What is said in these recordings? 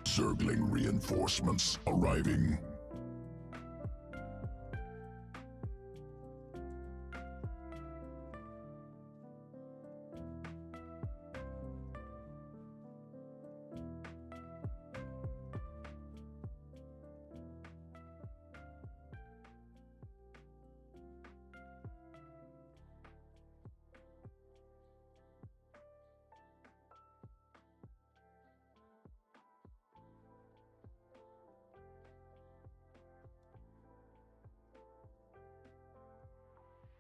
Circling reinforcements arriving.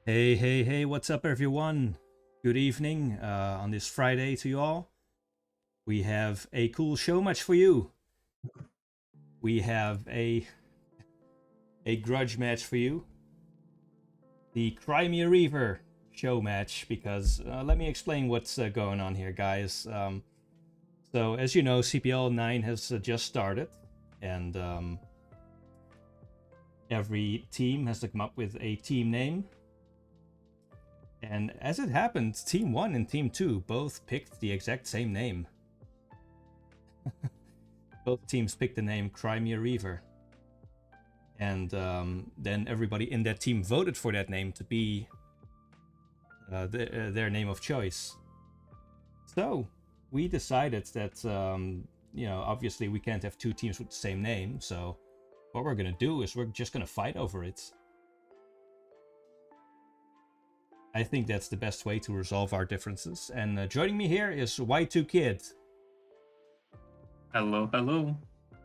Hey, hey, hey, what's up everyone? Good evening on this Friday to you all. We have a cool show match for you. We have a grudge match for you. The Crimea Reaver show match, because let me explain what's going on here, guys. So as you know, CPL 9 has just started, and every team has to come up with a team name. And as it happened, Team 1 and Team 2 both picked the exact same name. Both teams picked the name Crimea Reaver. And then everybody in that team voted for that name to be their name of choice. So we decided that, obviously we can't have two teams with the same name. So what we're going to do is we're just going to fight over it. I think that's the best way to resolve our differences. And joining me here is Y2Kid. Hello, hello.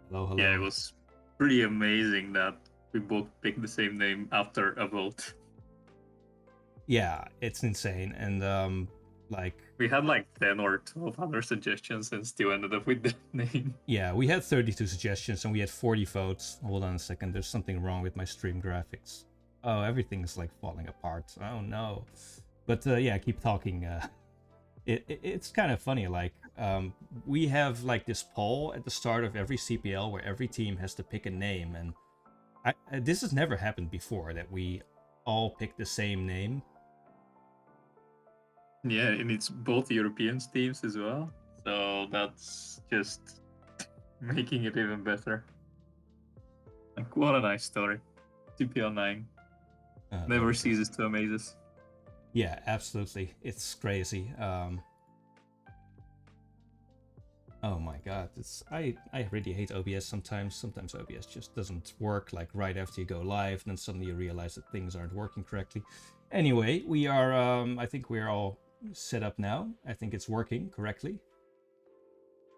Hello, hello. Yeah, it was pretty amazing that we both picked the same name after a vote. Yeah, it's insane. And we had like 10 or 12 other suggestions and still ended up with that name. Yeah, we had 32 suggestions and we had 40 votes. Hold on a second, there's something wrong with my stream graphics. Oh, everything's like falling apart. Oh no. But yeah, keep talking. It's kind of funny. Like, we have like this poll at the start of every CPL where every team has to pick a name, and this has never happened before that we all pick the same name. Yeah, and it's both European teams as well. So that's just making it even better. Like, what a nice story. CPL 9. Never ceases to amaze us. Yeah, absolutely. It's crazy. Oh my god, I really hate OBS sometimes. Sometimes OBS just doesn't work, like right after you go live, and then suddenly you realize that things aren't working correctly. Anyway, we are, I think we're all set up now. I think it's working correctly.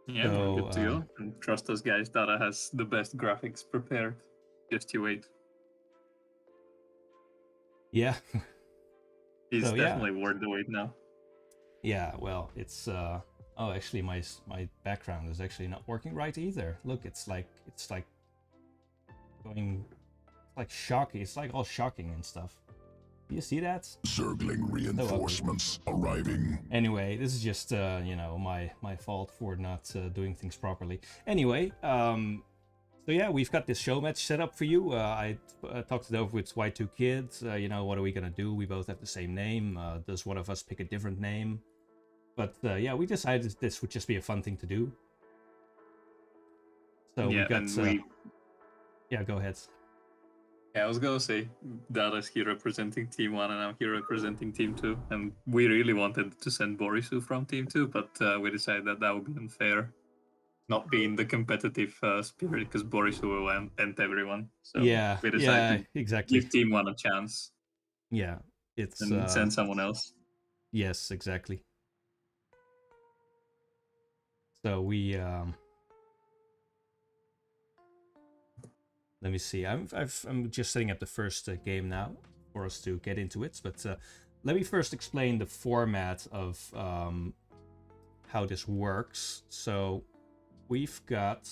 Yeah, we're good to go. And trust us, guys, Dada has the best graphics prepared. Just you wait. Yeah. He's definitely worth the wait now. Yeah, well, it's oh, actually my background is actually not working right either. Look, it's like going, it's like shocking. It's like all shocking and stuff. Do you see that? Circling reinforcements arriving. Anyway, this is just my fault for not doing things properly. Anyway, so yeah, we've got this show match set up for you. I talked it over with Y2Kid. What are we gonna do? We both have the same name. Does one of us pick a different name? But yeah, we decided this would just be a fun thing to do. So yeah, yeah, go ahead. Yeah, I was gonna say Dada's here representing Team 1 and I'm here representing Team 2. And we really wanted to send Borisov from Team 2, but we decided that would be unfair. Not being the competitive spirit, because Borisov will end everyone. So yeah, we decided to exactly. give Team 1 a chance. Yeah, it's and send someone else. Yes, exactly. So we let me see. I'm just setting up the first game now for us to get into it. But let me first explain the format of how this works. So we've got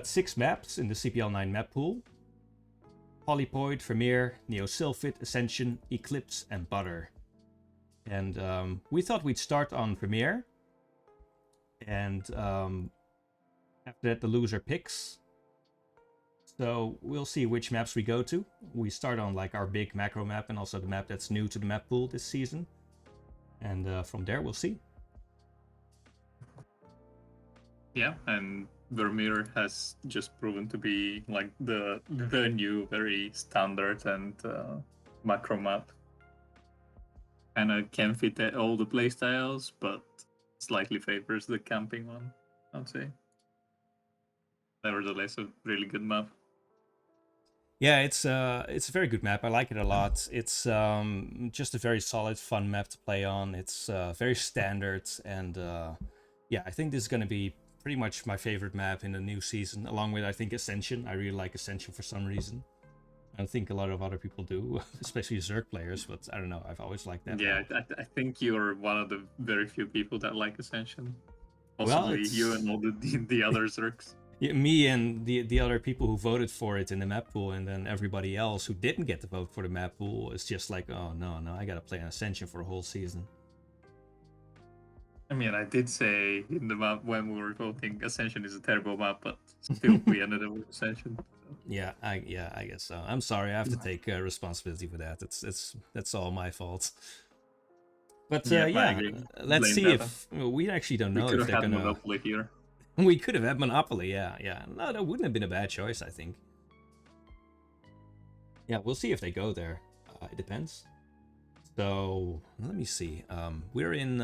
6 maps in the CPL 9 map pool: Polypoid, Vermeer, Neosilphid, Ascension, Eclipse, and Butter. And we thought we'd start on Vermeer. And after that, the loser picks. So we'll see which maps we go to. We start on like our big macro map and also the map that's new to the map pool this season. And from there we'll see. Yeah, and Vermeer has just proven to be like the new, very standard and macro map. And can fit all the playstyles, but slightly favors the camping one, I'd say. Nevertheless, a really good map. Yeah, it's a very good map. I like it a lot. It's just a very solid, fun map to play on. It's very standard, and yeah, I think this is going to be pretty much my favorite map in the new season, along with, I think, Ascension. I really like Ascension for some reason. I don't think a lot of other people do, especially Zerg players, but I don't know. I've always liked that. Yeah, I think you're one of the very few people that like Ascension. Well, Possibly you and all the other Zergs. Yeah, me and the other people who voted for it in the map pool, and then everybody else who didn't get to vote for the map pool is just like, oh no, I gotta play an Ascension for a whole season. I mean, I did say in the map when we were voting, Ascension is a terrible map, but still we ended up with Ascension. Yeah, I guess so. I'm sorry, I have to take responsibility for that. That's all my fault. But yeah, let's see if we actually don't know if they're gonna. Monopoly here. We could have had Monopoly, yeah. No, that wouldn't have been a bad choice, I think. Yeah, we'll see if they go there. It depends. So, let me see. We're in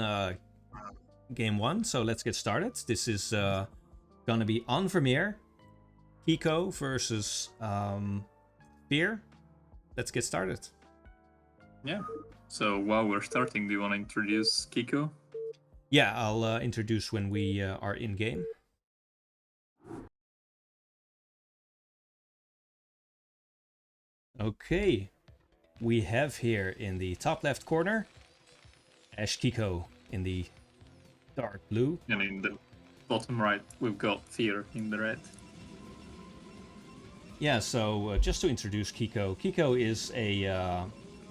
game 1, so let's get started. This is gonna be on Vermeer. Kiko versus Fear. Let's get started. Yeah. So, while we're starting, do you want to introduce Kiko? Yeah, I'll introduce when we are in-game. Okay, we have here in the top left corner, Ash Kiko in the dark blue. And in the bottom right, we've got Fear in the red. Yeah, so just to introduce Kiko. Kiko is a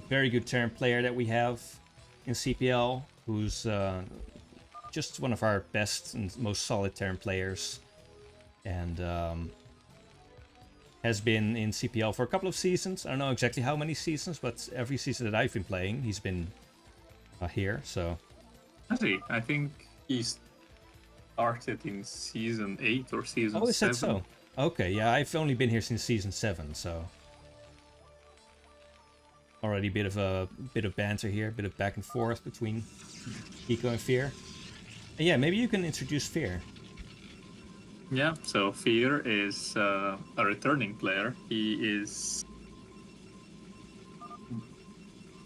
very good Terran player that we have in CPL, who's just one of our best and most solid Terran players. And has been in CPL for a couple of seasons. I don't know exactly how many seasons, but every season that I've been playing, he's been here, so... I see. I think he started in Season 8 or Season 7. Oh, is that so? Okay, yeah, I've only been here since Season 7, so... Already a bit of banter here, a bit of back and forth between Kiko and Fear. And yeah, maybe you can introduce Fear. Yeah, so Fear is a returning player. He is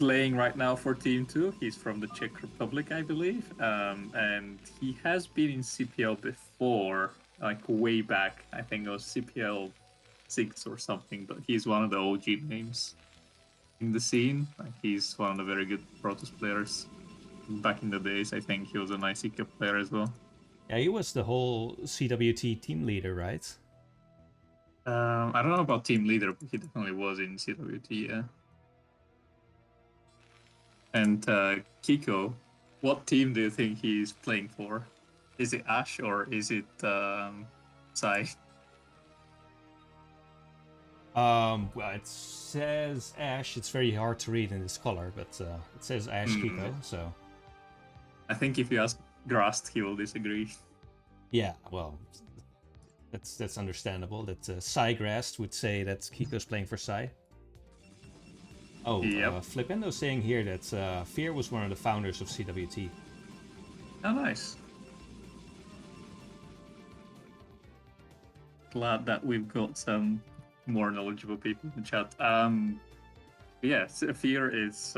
playing right now for Team 2. He's from the Czech Republic, I believe. And he has been in CPL before, like way back. I think it was CPL 6 or something, but he's one of the OG names in the scene. Like, he's one of the very good Protoss players. Back in the days, I think he was an IC Cup player as well. Yeah, he was the whole CWT team leader, right? I don't know about team leader, but he definitely was in CWT, yeah. And Kiko, what team do you think he's playing for? Is it Ash or is it Sai? Well, it says Ash. It's very hard to read in this color, but it says Ash Kiko, so... I think if you ask Grast, he will disagree. Yeah, well, that's understandable. That Sai Grast would say that Kiko's playing for Sai. Oh, yep. Flipendo's saying here that Fear was one of the founders of CWT. Oh, nice. Glad that we've got some more knowledgeable people in the chat. Yes, Fear is...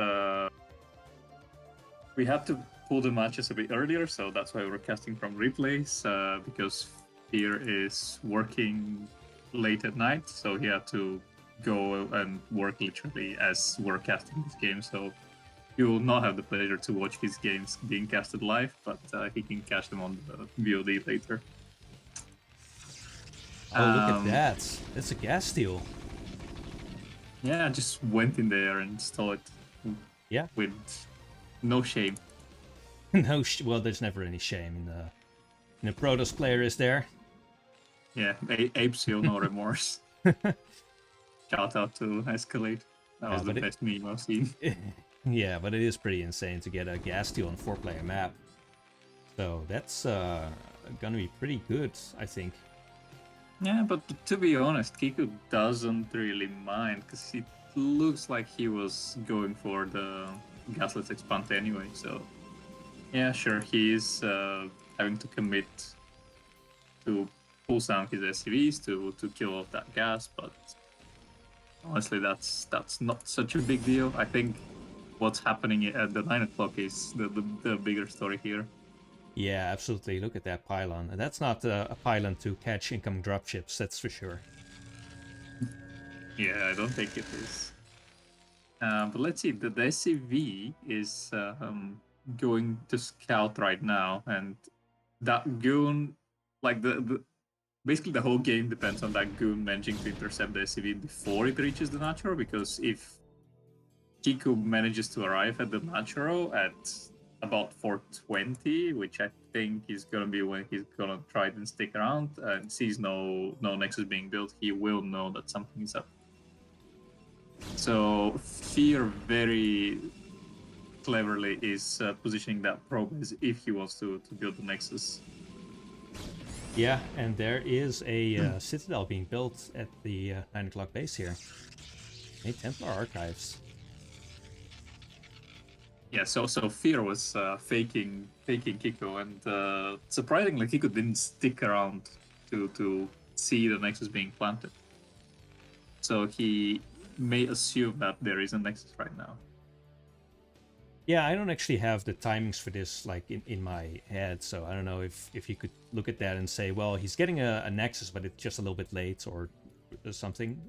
we had to pull the matches a bit earlier, so that's why we're casting from replays, because Fear is working late at night, so he had to go and work literally as we're casting this game, so you will not have the pleasure to watch his games being casted live, but he can catch them on the VOD later. Oh, look at that. That's a gas steal. Yeah, I just went in there and stole it. Yeah. With no shame. No, well, there's never any shame in a Protoss player, is there? Yeah, Ape Seal, no remorse. Shout out to Escalate. That was the best meme I've seen. Yeah, but it is pretty insane to get a gas steal on 4-player map. So that's gonna be pretty good, I think. Yeah, but to be honest, Kiku doesn't really mind, because it looks like he was going for the Gaslit Expand anyway, so... Yeah, sure, he is having to commit to pull down his SCVs to kill off that gas, but honestly, that's not such a big deal. I think what's happening at the 9 o'clock is the bigger story here. Yeah, absolutely. Look at that pylon. That's not a pylon to catch incoming dropships, that's for sure. Yeah, I don't think it is. But let's see, the SCV is going to scout right now, and that goon, like basically the whole game depends on that goon managing to intercept the SCV before it reaches the natural, because if Kiku manages to arrive at the natural at about 420, which I think is gonna be when he's gonna try and stick around and sees no nexus being built, he will know that something is up. So Fear very cleverly is positioning that probe as if he wants to build the nexus. Yeah, and there is a citadel being built at the 9 o'clock base here. Hey, Templar Archives. Yeah, so Fear was faking Kiko, and surprisingly, Kiko didn't stick around to see the nexus being planted. So he may assume that there is a nexus right now. Yeah, I don't actually have the timings for this like in my head, so I don't know if you could look at that and say, well, he's getting a nexus, but it's just a little bit late or something.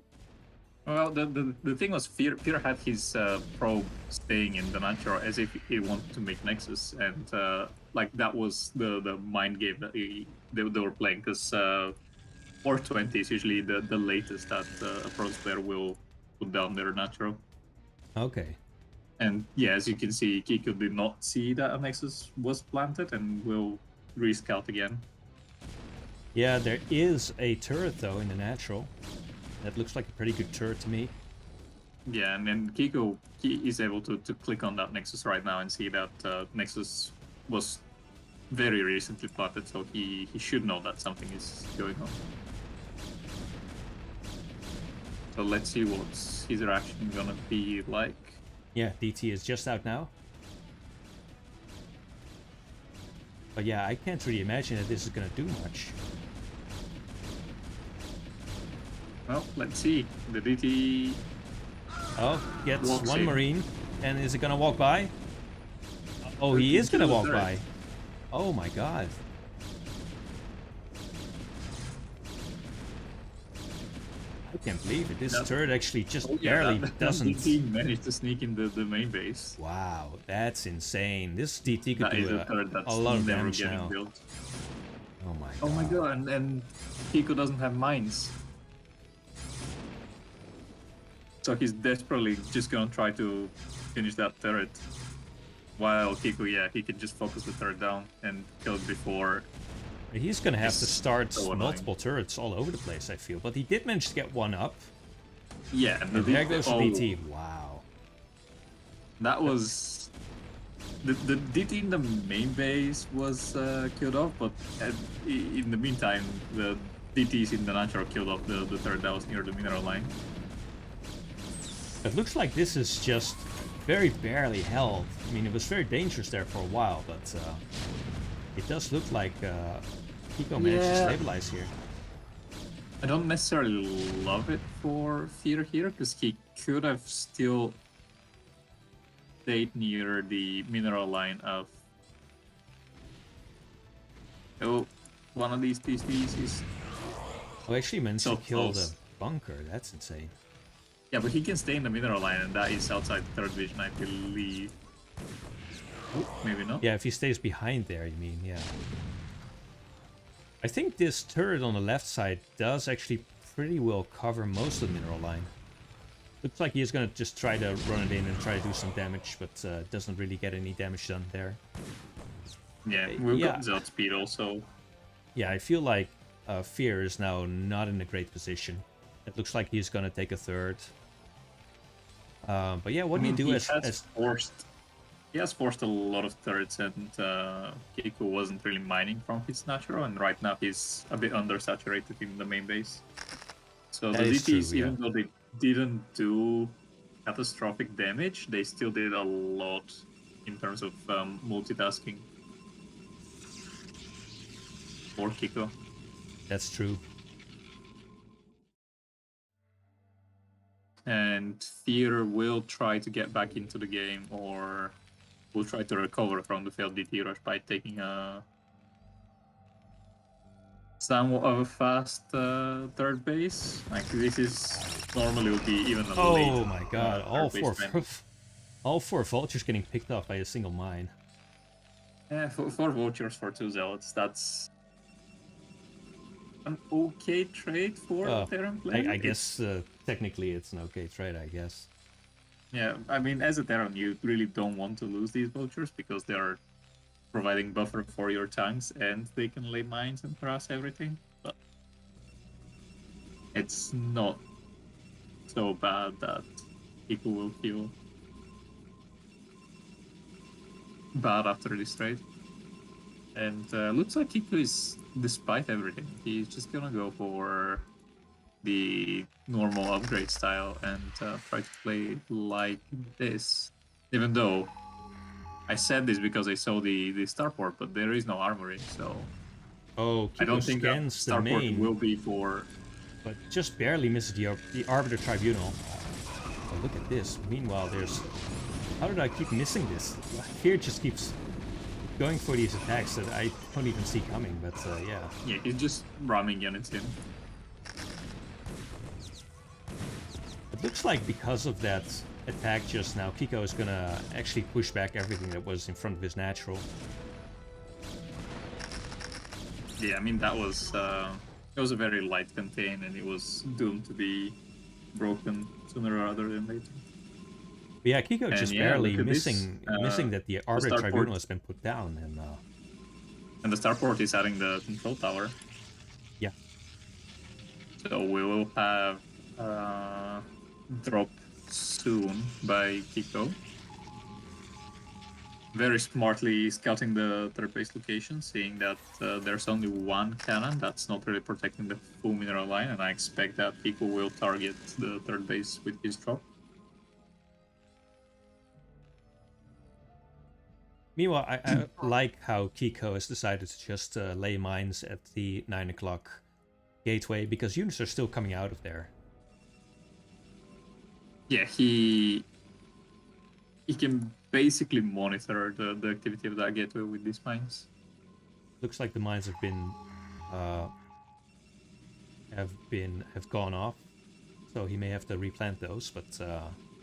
Well, the thing was, Fear had his probe staying in the natural as if he wanted to make nexus, and like that was the mind game that they were playing, because 420 is usually the latest that a pro player will put down their natural. Okay. And yeah, as you can see, Kiko did not see that a nexus was planted and will rescout again. Yeah, there is a turret though in the natural. That looks like a pretty good turret to me. Yeah, and then Kiko is able to click on that nexus right now and see that nexus was very recently planted, so he should know that something is going on. So let's see what his reaction gonna be like. Yeah, DT is just out now. But yeah, I can't really imagine that this is gonna do much. Well, let's see. The DT... Oh, gets one in. Marine. And is it gonna walk by? Oh, he is gonna walk by. Oh my god. I can't believe it. This turret actually just barely doesn't... DT managed to sneak in the main base. Wow, that's insane. This DT could That is do a lot of damage now. Built. Oh my god. Oh my god, and Kiko doesn't have mines. So he's desperately just gonna try to finish that turret. While Kiko, yeah, he can just focus the turret down and kill it before... He's gonna have to start multiple turrets all over the place, I feel. But he did manage to get one up. Yeah, and there goes the DT. Wow. That was... The DT in the main base was killed off, but in the meantime, the DTs in the natural killed off the turret that was near the mineral line. It looks like this is just very barely held. I mean, it was very dangerous there for a while, but it does look like Kiko managed to stabilize here. I don't necessarily love it for Fear here, because he could have still stayed near the mineral line of... Oh, one of these TCs is... Oh, actually managed to kill the bunker. That's insane. Yeah, but he can stay in the mineral line, and that is outside the third vision, I believe. Oh, maybe not. Yeah, if he stays behind there, you mean, yeah. I think this turret on the left side does actually pretty well cover most of the mineral line. Looks like he's gonna just try to run it in and try to do some damage, but doesn't really get any damage done there. Yeah, we've got Zod speed also. Yeah, I feel like Fear is now not in a great position. It looks like he's gonna take a third. But yeah, what I do you mean, do he as has forced a lot of turrets, and Kiku wasn't really mining from his natural, and right now he's a bit undersaturated in the main base. So That the is true, DPs, yeah. even though they didn't do catastrophic damage, they still did a lot in terms of multitasking for Kiko. That's true. And Fear will try to get back into the game, or will try to recover from the failed DT rush by taking a somewhat of a fast third base. Like this is normally would be even a late. Oh my god! Third base timing. All four vultures getting picked off by a single mine. Yeah, for vultures for 2 zealots, that's an okay trade for Terran player. I guess technically it's an okay trade, I guess. Yeah, I mean, as a Terran, you really don't want to lose these vultures because they are providing buffer for your tanks and they can lay mines and harass everything. But it's not so bad that people will feel bad after this trade. And looks like Kiku is, despite everything, he's just gonna go for the normal upgrade style and try to play like this. Even though I said this because I saw the starport, but there is no armory, so Oh, I don't Kiko think that scans the starport main, will be for. but just barely misses the Arbiter Tribunal. Oh, look at this. Meanwhile, there's... How did I keep missing this? Fear just keeps going for these attacks that I don't even see coming, but yeah. Yeah, he's just ramming units in. It looks like because of that attack just now, Kiko is gonna actually push back everything that was in front of his natural. Yeah, I mean that was it was a very light contain, and it was doomed to be broken sooner rather than later. But yeah, Kiko just yeah, barely look at this, missing that the Arbiter starport. Tribunal has been put down, And the starport is adding the control tower. yeah. So we will have drop soon by Kiko. Very smartly scouting the third base location, seeing that there's only one cannon that's not really protecting the full mineral line, and I expect that Kiko will target the third base with his drop. Meanwhile, I like how Kiko has decided to just lay mines at the 9 o'clock gateway, because units are still coming out of there. Yeah, he can basically monitor the activity of that gateway with these mines. Looks like the mines have gone off, so he may have to replant those. But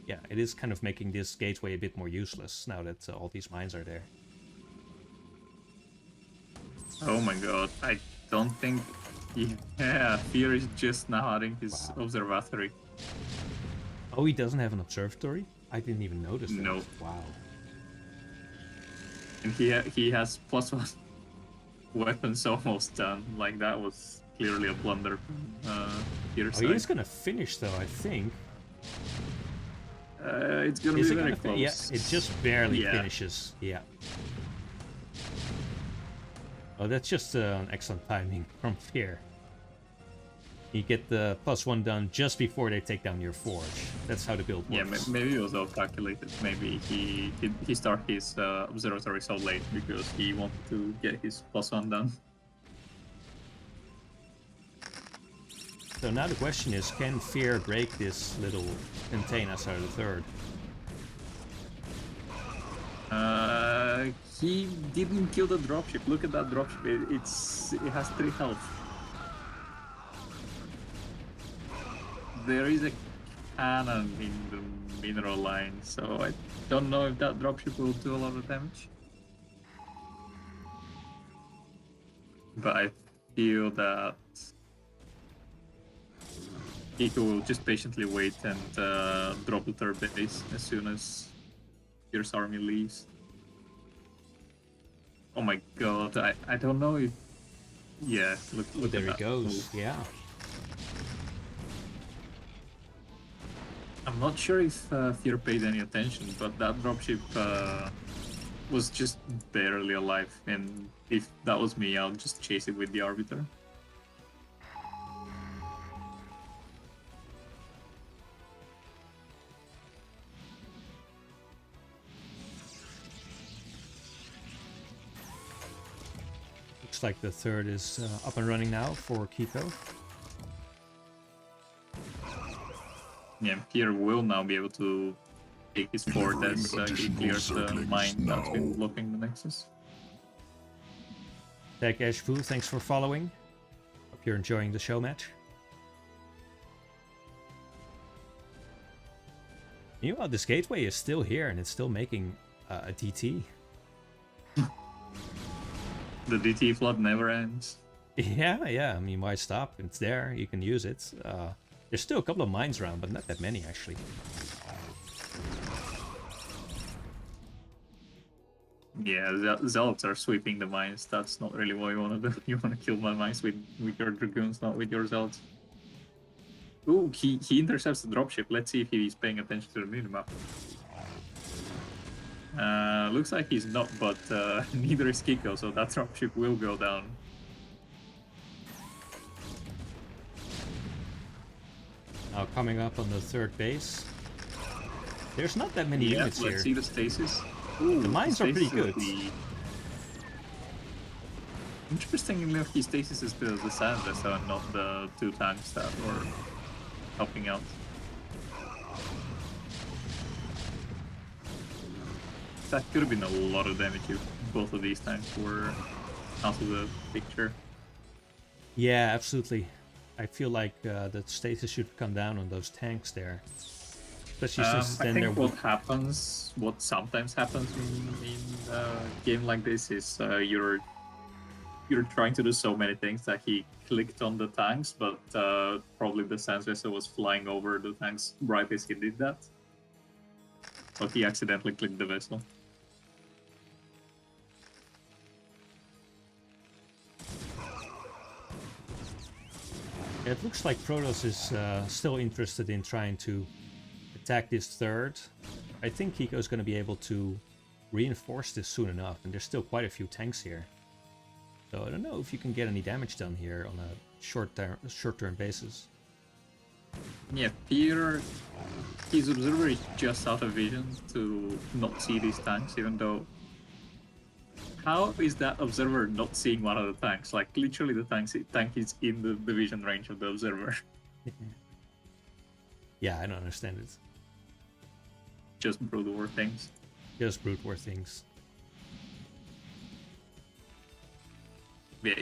yeah, it is kind of making this gateway a bit more useless now that all these mines are there. Oh my god, I don't think... Yeah, Fear is just now adding his observatory. Oh, he doesn't have an observatory? I didn't even notice that. No. Wow. And he has +1 weapons almost done. Like, that was clearly a blunder from Fear's Oh, he is side. gonna finish though, I think. It's gonna Is be it very gonna close. Yeah, it just barely Yeah. finishes. Yeah. Oh, that's just an excellent timing from Fear. You get the +1 done just before they take down your forge. That's how the build Yeah, works. maybe it was all calculated. Maybe he started his observatory so late because he wanted to get his +1 done. So now the question is, can Fear break this little contain outside of the third? He didn't kill the dropship. Look at that dropship. It has 3 health. There is a cannon in the mineral line, so I don't know if that dropship will do a lot of damage. But I feel that Kiko will just patiently wait and drop the third base as soon as Fierce Army leaves. Oh my god, I don't know if... Yeah, look Oh, there at he that goes. move. Yeah. I'm not sure if Fear paid any attention, but that dropship was just barely alive, and if that was me, I'll just chase it with the Arbiter. Looks like the third is up and running now for Kiko. Yeah, Fear will now be able to take his fort as he clears the mine that's been blocking the Nexus. Tag Ashvu, thanks for following. Hope you're enjoying the show match. Meanwhile, this gateway is still here and it's still making a DT. The DT flood never ends. Yeah, I mean, why stop? It's there, you can use it. There's still a couple of mines around, but not that many actually. Yeah, Zealots are sweeping the mines. That's not really what you want to do. You want to kill my mines with your Dragoons, not with your Zealots. Ooh, he intercepts the dropship. Let's see if he's paying attention to the minimap. Looks like he's not, but neither is Kiko, so that dropship will go down. Now coming up on the third base. There's not that many units let's here. see the stasis. Ooh, The mines are pretty good. Interestingly enough, his stasis is the sand vessel and not the two tanks that were helping out. That could have been a lot of damage if both of these tanks were out of the picture. Yeah, absolutely. I feel like the stasis should come down on those tanks there. Especially since I then think what sometimes happens in a game like this is you're trying to do so many things that he clicked on the tanks, but probably the Sands vessel was flying over the tanks right as he did that. But he accidentally clicked the vessel. It looks like Protoss is still interested in trying to attack this third. I think Kiko's going to be able to reinforce this soon enough, and there's still quite a few tanks here. So I don't know if you can get any damage done here on a short-term basis. Yeah, Peter, his observer is just out of vision to not see these tanks, even though... How is that observer not seeing one of the tanks? Like, literally the tank is in the vision range of the observer. Yeah, I don't understand it. Just brute war things. Just brute war things. Yeah,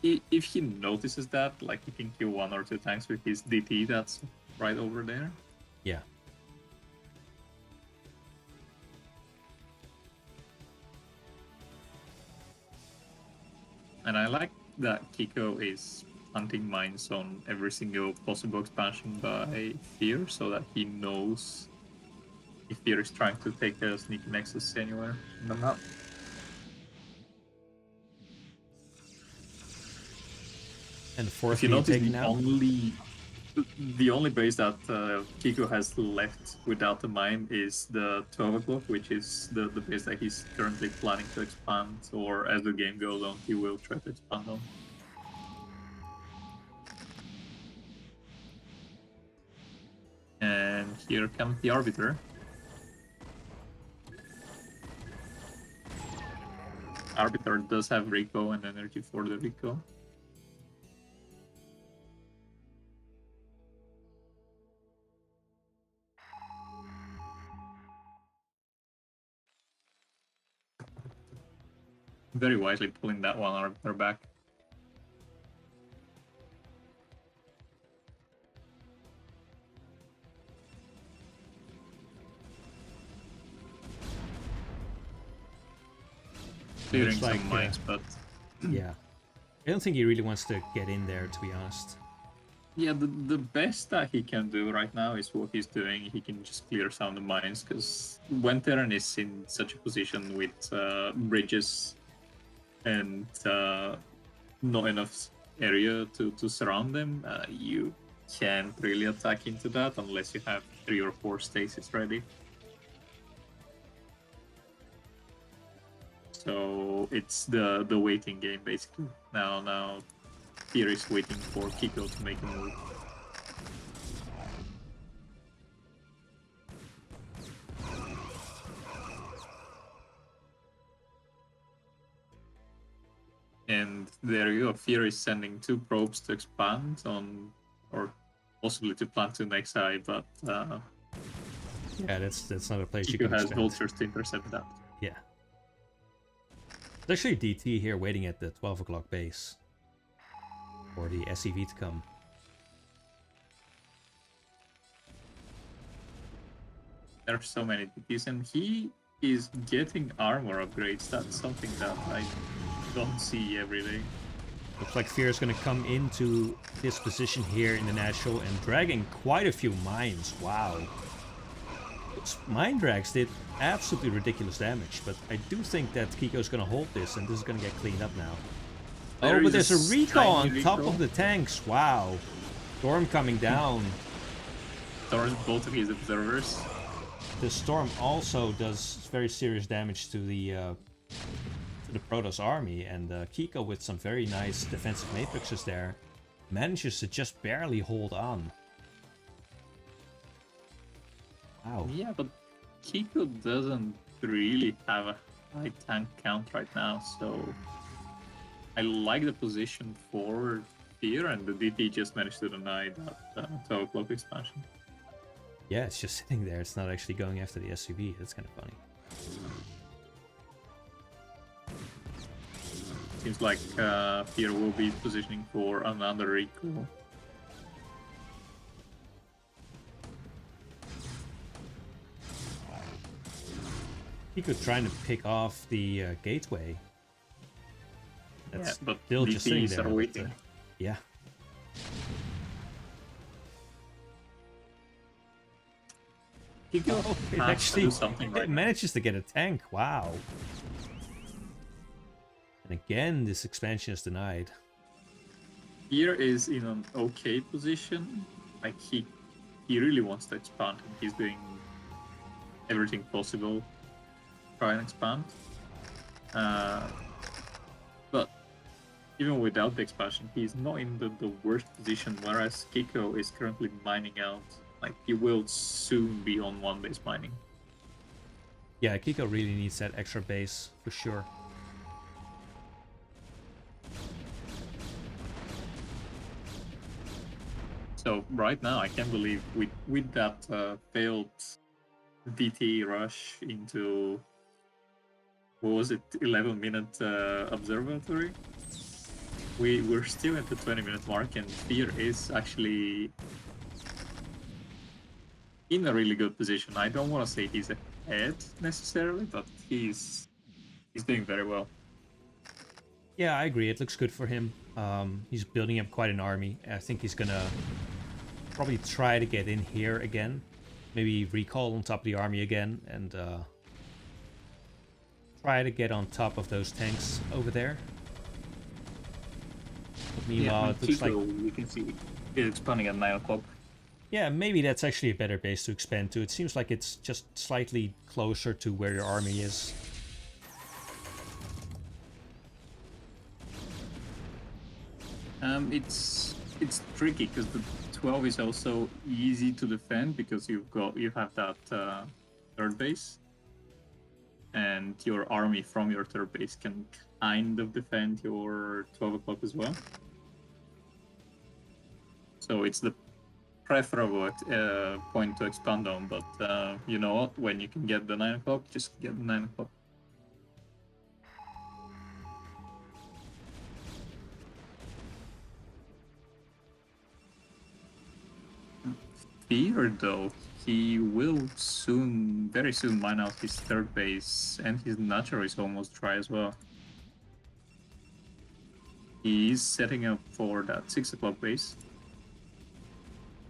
if he notices that, like, he can kill one or two tanks with his DT that's right over there. Yeah. And I like that Kiko is hunting mines on every single possible expansion by Fear, so that he knows if Fear is trying to take a sneaky nexus anywhere on the map. And the fourth If you being notice, taken out. the only base that Kiko has left without the mine is the 12 o'clock, which is the base that he's currently planning to expand, or as the game goes on, he will try to expand on. And here comes the Arbiter. Arbiter does have Rico and energy for the Rico. Very wisely pulling that one Arbiter back. Clearing Looks like, some mines, but... Yeah. I don't think he really wants to get in there, to be honest. Yeah, the best that he can do right now is what he's doing. He can just clear some of the mines, because when Terran is in such a position with bridges and not enough area to surround them, you can't really attack into that unless you have 3 or 4 stasis ready. So it's the waiting game basically. Now Fear is waiting for Kiko to make a move. And there you go. Fear is sending 2 probes to expand on, or possibly to plant to next eye, but Yeah, that's not a place you Kiko can has expand. vultures to intercept that. Yeah. There's actually DT here waiting at the 12 o'clock base for the SCV to come. There are so many DTs, and he is getting armor upgrades. That's something that I don't see every day. Looks like Fear is going to come into this position here in the natural and dragging quite a few mines. Wow. Those mine drags did absolutely ridiculous damage, but I do think that Kiko's going to hold this and this is going to get cleaned up now. Oh, but there's a recall on top of the tanks. Wow. Storm coming down. Storm both of his observers. The Storm also does very serious damage to the Protoss army, and Kiko with some very nice defensive matrixes there manages to just barely hold on. Wow. Yeah, but Kiko doesn't really have a high tank count right now, so I like the position for Fear, and the DT just managed to deny that 12 o'clock expansion. Yeah, it's just sitting there. It's not actually going after the SUV. That's kind of funny. Seems like Fear will be positioning for another recall. Kiko trying to pick off the gateway. That's Yeah, but still just sitting DTs there. are but, waiting. yeah. Kiko It has to actually do something right now. manages to get a tank. Wow. And again, this expansion is denied. Fear is in an okay position. Like he really wants to expand, and he's doing everything possible to try and expand. But even without the expansion, he's not in the worst position. Whereas Kiko is currently mining out. Like he will soon be on 1 base mining. Yeah, Kiko really needs that extra base for sure. So right now, I can't believe with that failed DT rush into, what was it, 11-minute observatory? We're still at the 20-minute mark, and Fear is actually in a really good position. I don't want to say he's ahead necessarily, but he's doing very well. Yeah, I agree. It looks good for him. He's building up quite an army. I think he's gonna probably try to get in here again. Maybe recall on top of the army again and try to get on top of those tanks over there. But meanwhile, it looks like... You can see it's expanding at 9 o'clock. Yeah, maybe that's actually a better base to expand to. It seems like it's just slightly closer to where your army is. It's tricky because the 12 is also easy to defend because you have that third base, and your army from your third base can kind of defend your 12 o'clock as well. So it's the preferable point to expand on, but you know what? When you can get the 9 o'clock, just get the 9 o'clock. Fear, though, he will very soon mine out his third base, and his natural is almost dry as well. He is setting up for that 6 o'clock base,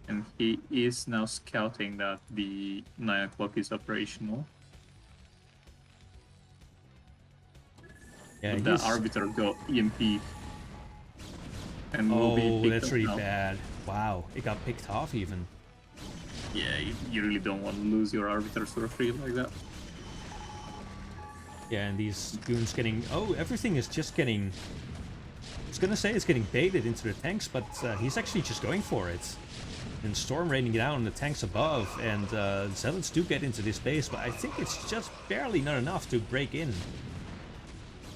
and he is now scouting that the 9 o'clock is operational. Yeah, But the Arbiter got EMP and will be oh, picked that's up really now. bad. Wow, it got picked off even. Yeah, you really don't want to lose your arbiters for free like that. Yeah, and these goons getting... Oh, everything is just getting... I was gonna say it's getting baited into the tanks, but he's actually just going for it. And Storm raining down the tanks above, and Zealots do get into this base, but I think it's just barely not enough to break in.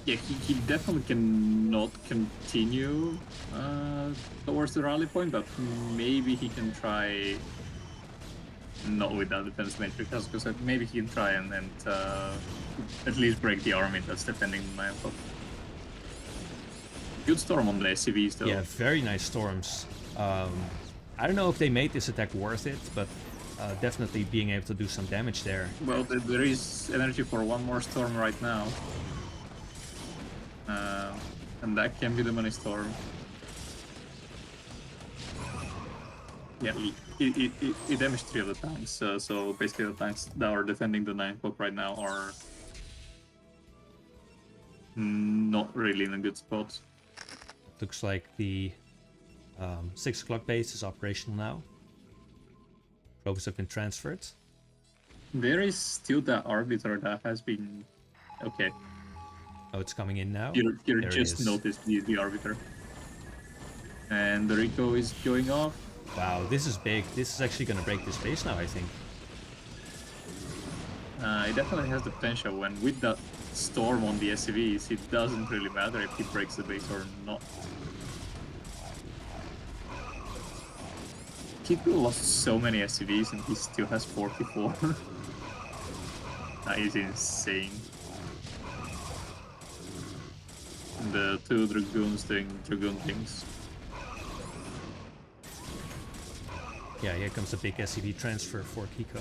Yeah, he definitely cannot continue towards the rally point, but maybe he can try... Not with that defense matrix, because maybe he can try and at least break the army that's defending my top. Good storm on the SCVs though. Yeah, very nice storms. I don't know if they made this attack worth it, but definitely being able to do some damage there. Well, there is energy for one more storm right now. And that can be the money storm. Yeah, it damaged 3 of the tanks, so basically the tanks that are defending the 9 o'clock right now are not really in a good spot. Looks like the 6 o'clock base is operational now. Probes have been transferred. There is still that arbiter that has been... Okay. Oh, it's coming in now? You There just noticed the arbiter. And the Rico is going off. Wow, this is big. This is actually going to break this base now, I think. It definitely has the potential. When with that storm on the SCVs, it doesn't really matter if he breaks the base or not. Pupil lost so many SCVs and he still has 44. That is insane. The 2 Dragoons doing Dragoon things. Yeah, here comes a big SCV transfer for Kiko.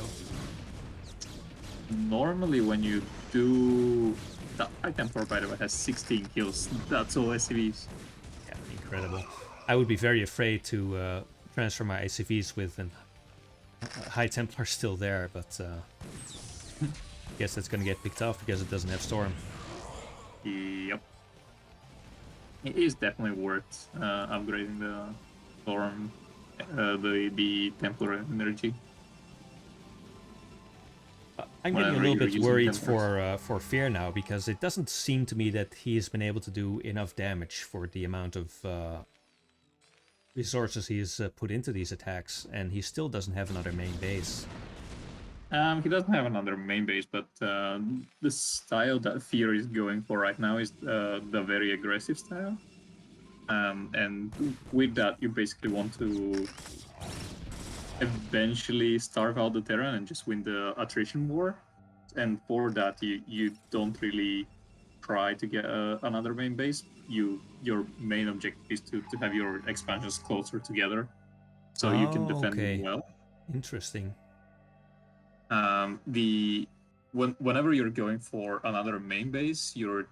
Normally when you do... That Templar, by the way, has 16 kills. That's all SCVs. Yeah, incredible. I would be very afraid to transfer my SCVs with a High Templar still there, but I guess that's going to get picked off because it doesn't have Storm. Yep. It is definitely worth upgrading the Storm, the Templar energy. I'm getting a Whenever little you're bit using worried Templars. for Fear now, because it doesn't seem to me that he's been able to do enough damage for the amount of resources he's put into these attacks, and he still doesn't have another main base. He doesn't have another main base, but the style that Fear is going for right now is the very aggressive style. And with that, you basically want to eventually starve out the Terran and just win the attrition war. And for that, you don't really try to get another main base. Your main objective is to have your expansions closer together, so you can defend them well. Interesting. Whenever you're going for another main base, you're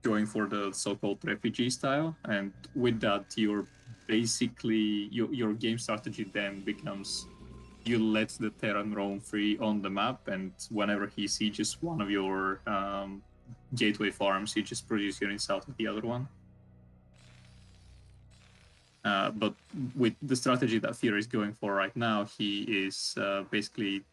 going for the so-called refugee style, and with that, you're basically your game strategy then becomes you let the Terran roam free on the map, and whenever he sieges one of your gateway farms, you just produce units out of the other one. But with the strategy that Fear is going for right now, he is basically,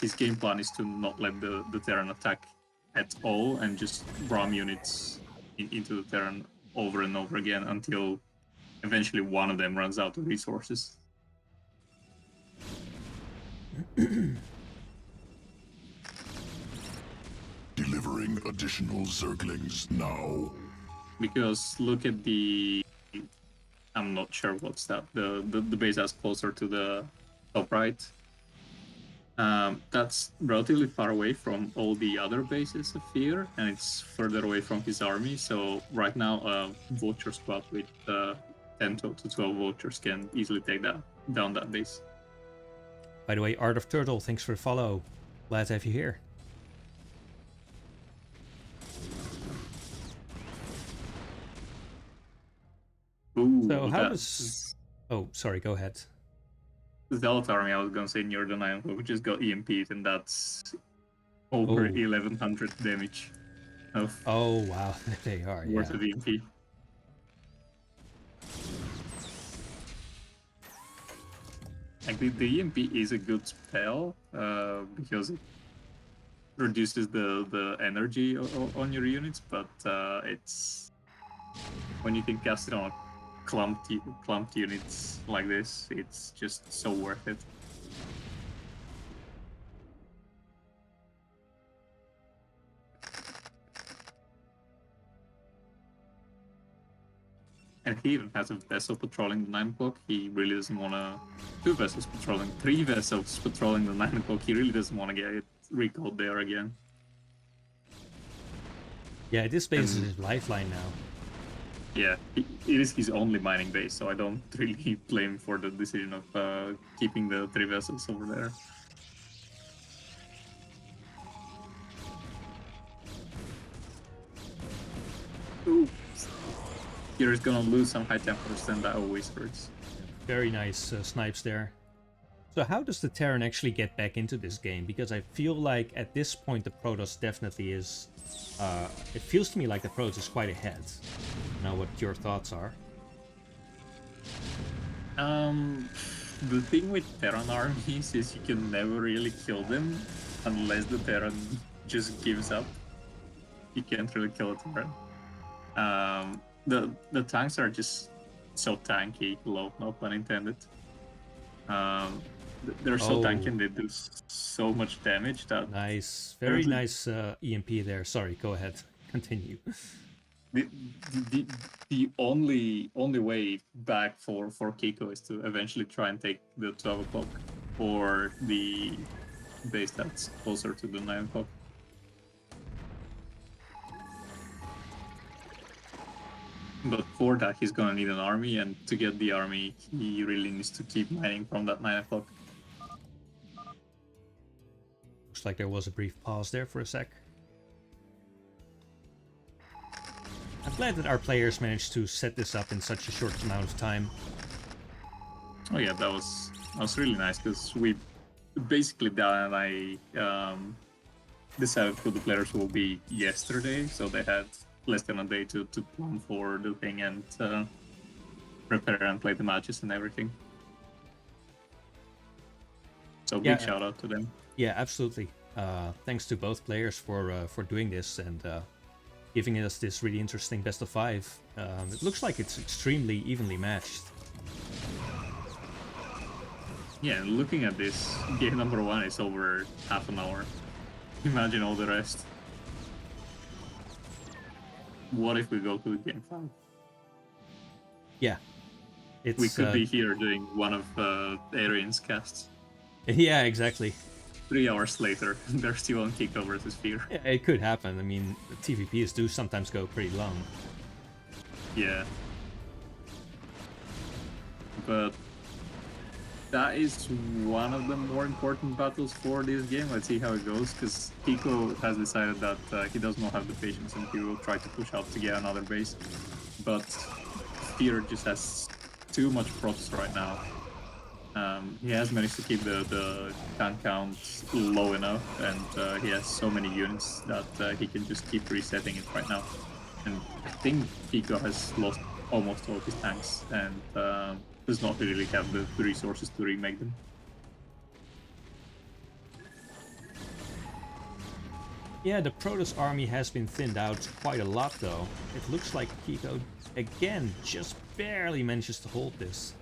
his game plan is to not let the Terran attack at all and just ram units into the Terran over and over again until eventually one of them runs out of resources. Delivering additional Zerglings now. Because look at the... I'm not sure what's that. The base that's closer to the top right. That's relatively far away from all the other bases of Fear, and it's further away from his army. So right now, a vulture squad with 10 to 12 vultures can easily take down that base. By the way, Art of Turtle, thanks for the follow. Glad to have you here. Ooh, So how does... Oh, sorry, go ahead. The Zealot army, I was gonna say near the 9, we just got EMP'd, and that's over 1100 damage of Oh, wow, they are, worth yeah. of EMP. Like the EMP is a good spell because it reduces the energy on your units, but it's when you can cast it on clumped units like this, it's just so worth it. And he even has a vessel patrolling the 9 o'clock. He really doesn't want to... 2 vessels patrolling, 3 vessels patrolling the 9 o'clock. He really doesn't want to get it recalled there again. Yeah, this base is his lifeline now. Yeah, it is his only mining base, so I don't really blame him for the decision of keeping the 3 vessels over there. Ooh. Hero's gonna lose some high tempers, and that always hurts. Very nice snipes there. So how does the Terran actually get back into this game? Because I feel like at this point the Protoss definitely is... it feels to me like the Protoss is quite ahead. Now what your thoughts are? The thing with Terran armies is you can never really kill them unless the Terran just gives up. You can't really kill a Terran. The tanks are just so tanky, low, no pun intended. They're so tanky and they do so much damage that... Nice. Very nice EMP there. Sorry, go ahead. Continue. The only way back for Kiko is to eventually try and take the 12 o'clock or the base that's closer to the 9 o'clock. But for that, he's gonna need an army, and to get the army, he really needs to keep mining from that 9 o'clock. Looks like there was a brief pause there for a sec. I'm glad that our players managed to set this up in such a short amount of time. Oh yeah, that was really nice, because we basically, Dada and I decided who the players will be yesterday, so they had less than a day to plan for the thing and prepare and play the matches and everything. So big shout out to them. Yeah, absolutely. Thanks to both players for doing this and giving us this really interesting best of 5. It looks like it's extremely evenly matched. Yeah, looking at this, game number 1 is over half an hour. Imagine all the rest. What if we go to game 5? Yeah. We could be here doing one of Arian's casts. Yeah, exactly. 3 hours later, they're still on Kiko versus Fear. Yeah, it could happen. I mean, TVPs do sometimes go pretty long. Yeah. But that is one of the more important battles for this game. Let's see how it goes, because Kiko has decided that he does not have the patience and he will try to push out to get another base. But Fear just has too much props right now. He has managed to keep the tank count low enough, and he has so many units that he can just keep resetting it right now. And I think Kiko has lost almost all of his tanks, and does not really have the resources to remake them. Yeah, the Protoss army has been thinned out quite a lot though. It looks like Kiko, again, just barely manages to hold this.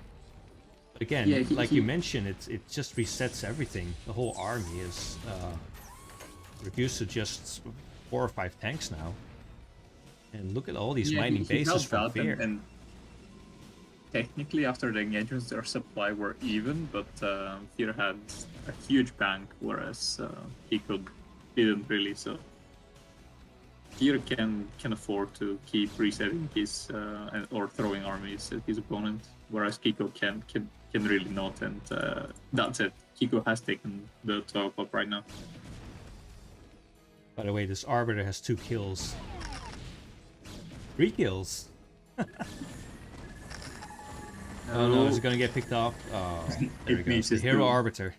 But again, yeah, like you mentioned, it just resets everything. The whole army is reduced to just 4 or 5 tanks now. And look at all these mining bases from Fear. And technically, after the engagements, their supply were even, but Fear had a huge bank, whereas Kiko didn't really. So Fear can afford to keep resetting his or throwing armies at his opponent, whereas Kiko can really not. And that's it. Kiko has taken the 12 o'clock right now. By the way, this Arbiter has 2 kills. 3 kills. Oh no, is it gonna get picked off? Oh, there we go. The Hero Arbiter.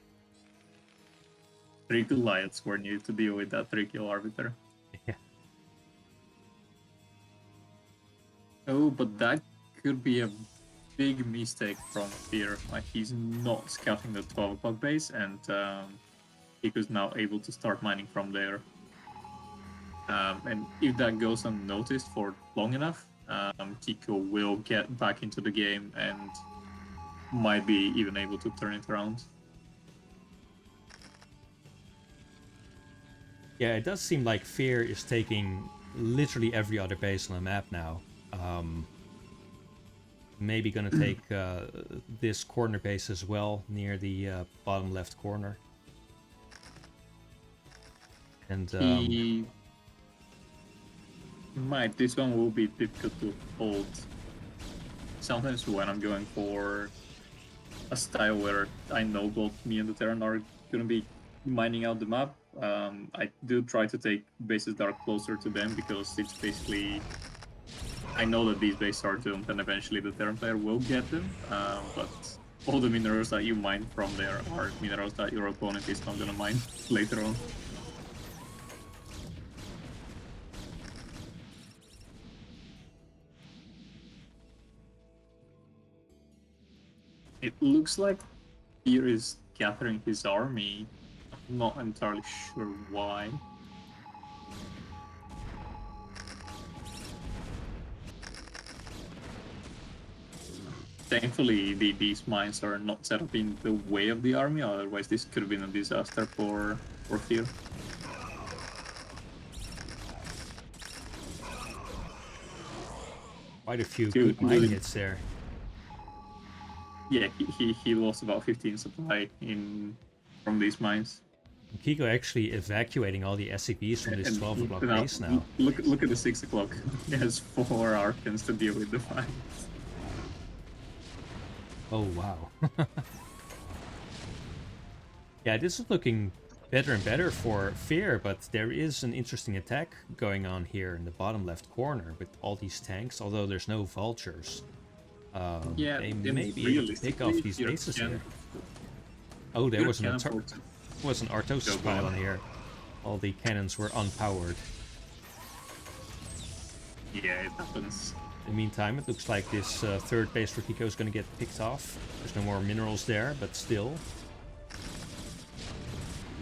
3 Goliaths were needed to deal with that 3-kill Arbiter. Yeah. Oh, but that could be a big mistake from Fear. Like, he's not scouting the 12 o'clock base, and he was now able to start mining from there. And if that goes unnoticed for long enough, Kiko will get back into the game and might be even able to turn it around. Yeah, it does seem like Fear is taking literally every other base on the map now. Maybe gonna take this corner base as well, near the bottom left corner. And He might. This one will be difficult to hold. Sometimes when I'm going for a style where I know both me and the Terran are gonna be mining out the map, I do try to take bases that are closer to them, because it's basically, I know that these bases are doomed and eventually the Terran player will get them, but all the minerals that you mine from there are minerals that your opponent is not gonna mine later on. It looks like Fear is gathering his army. I'm not entirely sure why. Thankfully, these mines are not set up in the way of the army, otherwise this could have been a disaster for Fear. quite a few good mine hits there. Yeah, he lost about 15 supply from these mines. Kiko actually evacuating all the SCPs from this 12 o'clock base now. Look at the 6 o'clock. He has 4 Archons to deal with the mines. Oh wow. Yeah, this is looking better and better for Fear, but there is an interesting attack going on here in the bottom left corner with all these tanks, although there's no vultures. Yeah, they may be able to pick off these bases here. Oh, there was an Artosis pile here. All the cannons were unpowered. Yeah, it happens. In the meantime, it looks like this third base for Kiko is going to get picked off. There's no more minerals there, but still.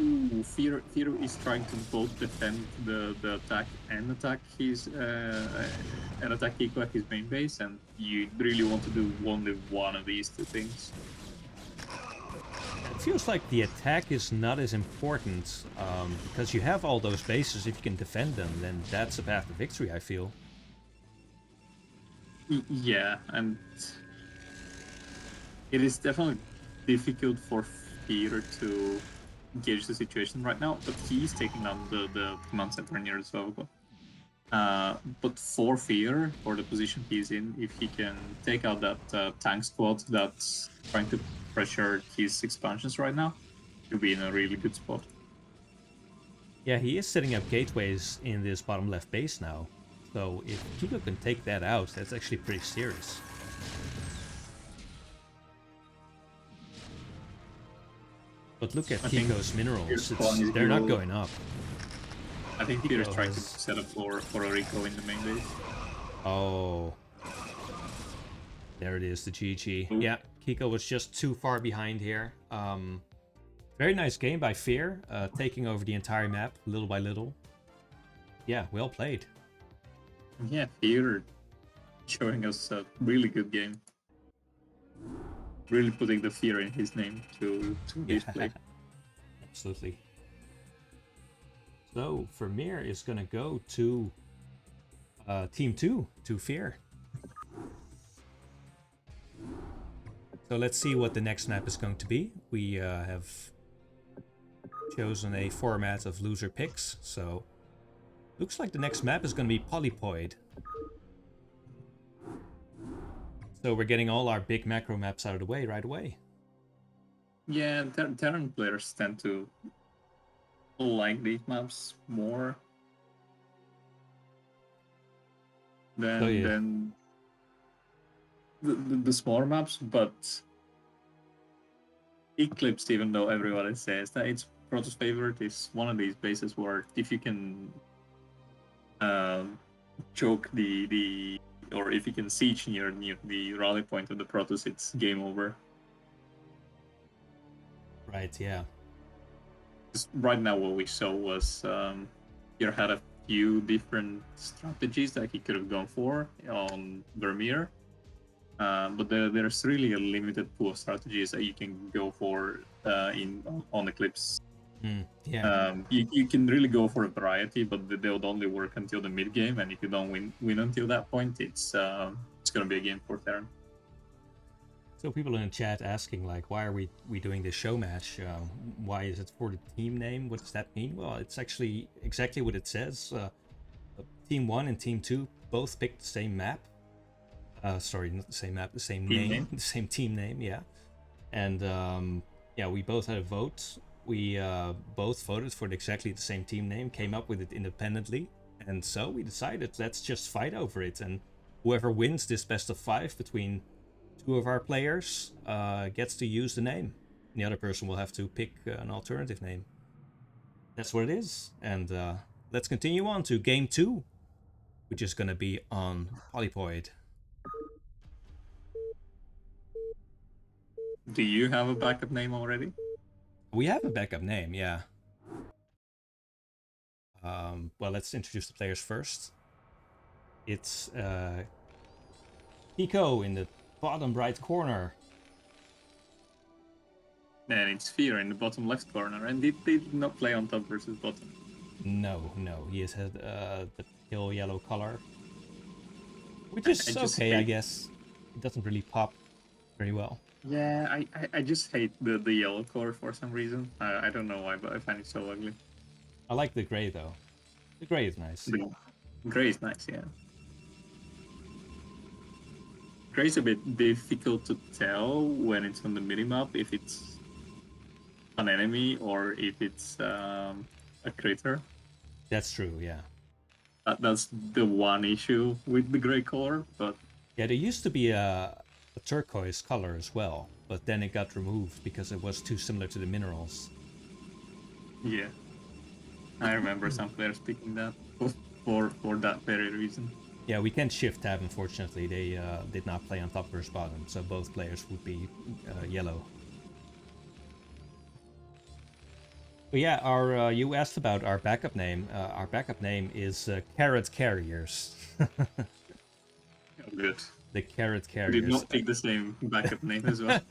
Ooh, Fear is trying to both defend the attack and attack his attack Kiko at his main base, and you really want to do only one of these two things. It feels like the attack is not as important, because you have all those bases. If you can defend them, then that's a path to victory, I feel. Yeah, and it is definitely difficult for Fear to gauge the situation right now, but he's taking down the command center near the 12 o'clock. But for Fear, for the position he's in, if he can take out that tank squad that's trying to pressure his expansions right now, he'll be in a really good spot. Yeah, he is setting up gateways in this bottom left base now. So if Kiko can take that out, that's actually pretty serious. But look at Kiko's minerals. They're not going up. I think Fear is trying to set up for a Rico in the main base. Oh. There it is, the GG. Ooh. Yeah, Kiko was just too far behind here. Very nice game by Fear, taking over the entire map little by little. Yeah, well played. Yeah, Fear showing us a really good game. Really putting the fear in his name to display. Absolutely. So, Vermeer is going to go to Team 2, to Fear. So let's see what the next map is going to be. We have chosen a format of loser picks, so looks like the next map is going to be Polypoid. So we're getting all our big macro maps out of the way right away. Yeah, Terran players tend to like these maps more than the smaller maps, but Eclipse, even though everybody says that it's Protoss favorite, is one of these bases where if you can choke the or if you can siege near the rally point of the Protoss, it's game over. Right, yeah. Just right now, what we saw was Here had a few different strategies that he could have gone for on Vermeer. But there's really a limited pool of strategies that you can go for on Eclipse. Yeah. You can really go for a variety, but they would only work until the mid game, and if you don't win until that point, it's gonna be a game for Terran. So people in the chat asking like, why are we doing this show match? Why is it for the team name? What does that mean? Well, it's actually exactly what it says. Team 1 and Team 2 both picked the same map. Sorry, not the same map, the same name, the same team name, yeah. And yeah, we both had a vote. We both voted for exactly the same team name, came up with it independently, and so we decided let's just fight over it. And whoever wins this best of 5 between 2 of our players gets to use the name. And the other person will have to pick an alternative name. That's what it is. And let's continue on to game 2, which is going to be on Polypoid. Do you have a backup name already? We have a backup name, yeah. Well, let's introduce the players first. It's Pico in the bottom right corner. And it's Fear in the bottom left corner. And they did not play on top versus bottom. No, he has had the pale yellow color. Which is okay, I guess. It doesn't really pop very well. Yeah, I just hate the yellow core for some reason. I don't know why, but I find it so ugly. I like the gray though. The gray is nice. The gray is nice, yeah. Gray is a bit difficult to tell when it's on the minimap if it's an enemy or if it's a critter. That's true, yeah. That's the one issue with the gray color, but yeah, there used to be a turquoise color as well, but then it got removed because it was too similar to the minerals. Yeah, I remember some players picking that for that very reason. Yeah, we can't shift tab, unfortunately. They did not play on top versus bottom, so both players would be yellow. But yeah, our you asked about our backup name. Our backup name is Carrot Carriers. Oh, good. The Carrot Carriers. Did not pick the same backup name as well.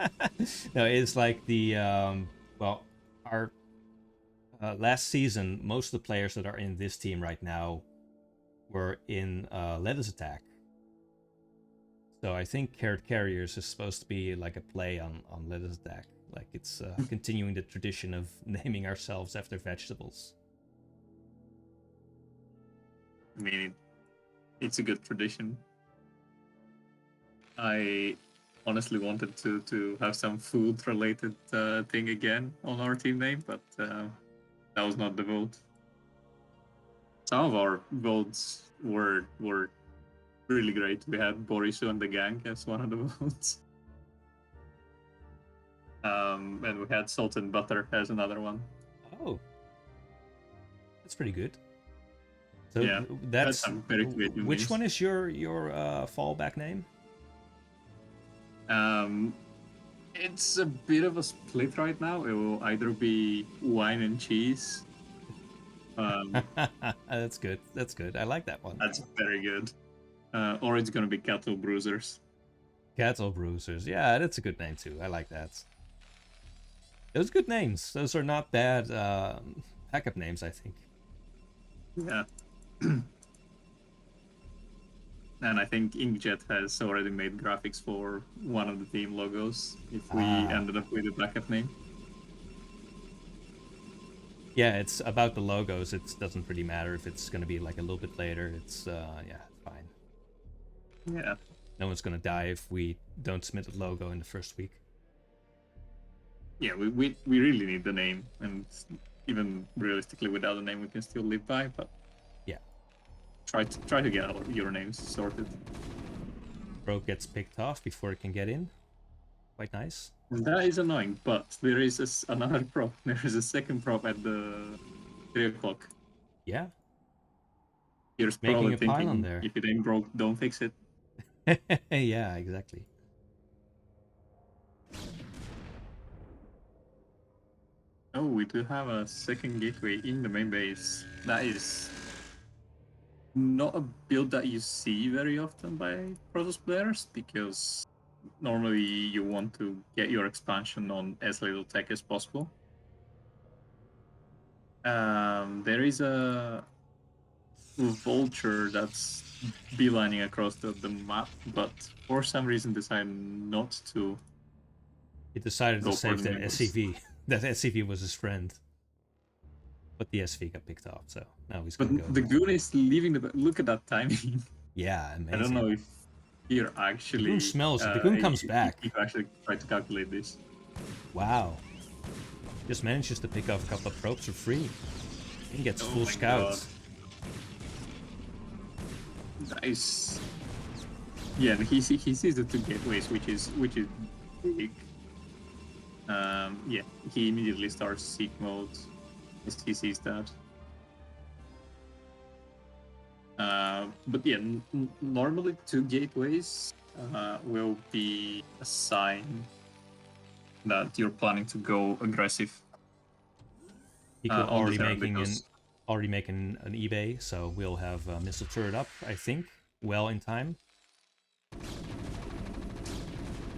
No, it's like the well, our last season, most of the players that are in this team right now were in Lettuce Attack. So I think Carrot Carriers is supposed to be like a play on Lettuce Attack. Like it's continuing the tradition of naming ourselves after vegetables. I mean, it's a good tradition. I honestly wanted to have some food-related thing again on our team name, but that was not the vote. Some of our votes were really great. We had Borisu and the gang as one of the votes. And we had Salt and Butter as another one. Oh, that's pretty good. So yeah, that's some very creative which names. one is your fallback name? It's a bit of a split right now. It will either be Wine and Cheese. That's good. That's good. I like that one. That's very good. Or it's gonna be Cattle Bruisers. Cattle Bruisers. Yeah, that's a good name too. I like that. Those are good names. Those are not bad backup names, I think. Yeah. And I think Inkjet has already made graphics for one of the team logos if we ended up with a backup name. Yeah, it's about the logos. It doesn't really matter if it's going to be like a little bit later. It's, yeah, fine. Yeah. No one's going to die if we don't submit a logo in the first week. Yeah, we really need the name. And even realistically, without a name, we can still live by, but... Yeah. Try to get all your names sorted. Pro gets picked off before it can get in. Quite nice. That is annoying, but there is another prop. There is a second prop at the 3 o'clock. Yeah. Here's Making probably a pylon thinking, there. if it ain't broke, don't fix it. Yeah, exactly. Oh, we do have a second gateway in the main base. That is not a build that you see very often by Protoss players, because normally you want to get your expansion on as little tech as possible. There is a vulture that's beelining across the map, but for some reason decided not to He decided to go for save the that main base. SCV. That SCV was his friend. But the SV got picked off, so now he's But gonna go. the goon is leaving the. Look at that timing. Yeah, I don't know amazing. if here The goon actually. smells it. The goon comes back. You actually try to calculate this. Wow. Just manages to pick off a couple of probes for free. And gets Oh full my scouts. Nice. Yeah, he sees the two gateways, which is big. Yeah, he immediately starts seek mode as he sees that. But yeah, normally two gateways will be a sign that you're planning to go aggressive. Pico On the turn, because already making an eBay, so we'll have missile turret up, I think, well in time.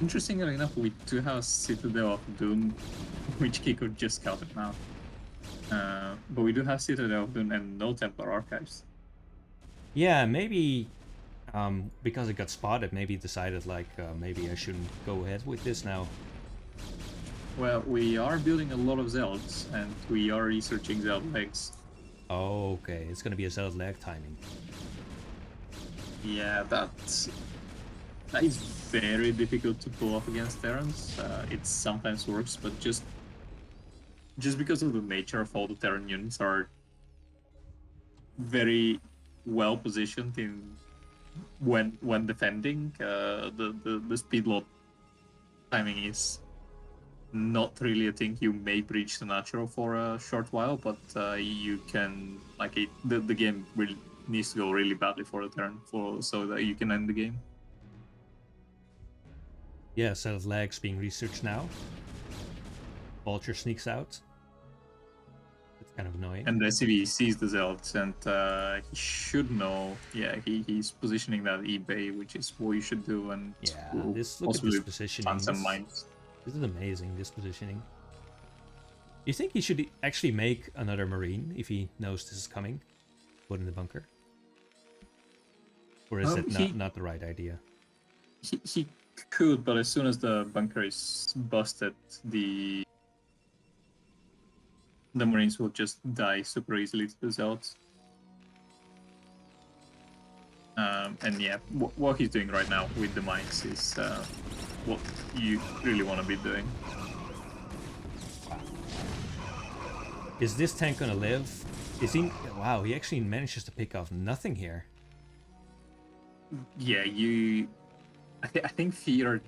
interestingly enough, we do have Citadel of Doom, which Kiko just scouted now. But we do have Citadel of Doom and no Templar Archives. Yeah, maybe because it got spotted, maybe decided like maybe I shouldn't go ahead with this now. Well, we are building a lot of Zelds, and we are researching Zeld legs. Oh, okay, it's gonna be a Zeld lag timing. Yeah, that is very difficult to pull off against Terrans. It sometimes works, but just because of the nature of all the Terran units are very well positioned in when defending, the speed load timing is not really a thing. You may breach the natural for a short while, but you can the game really needs to go really badly for a turn so that you can end the game. Yeah, Zeld lags being researched now. Vulture sneaks out. It's kind of annoying. And the SCV sees the Zelds, and he should know. Yeah, he's positioning that eBay, which is what you should do, and Yeah, will look at this possibly positioning. plant some mines. This is amazing, this positioning. You think he should actually make another Marine if he knows this is coming? Put in the bunker? Or is that not the right idea? He could, but as soon as the bunker is busted, the Marines will just die super easily to the Zelds. And yeah, what he's doing right now with the mines is what you really want to be doing. Is this tank gonna live? Is he? Wow, he actually manages to pick off nothing here. Yeah, I think Fear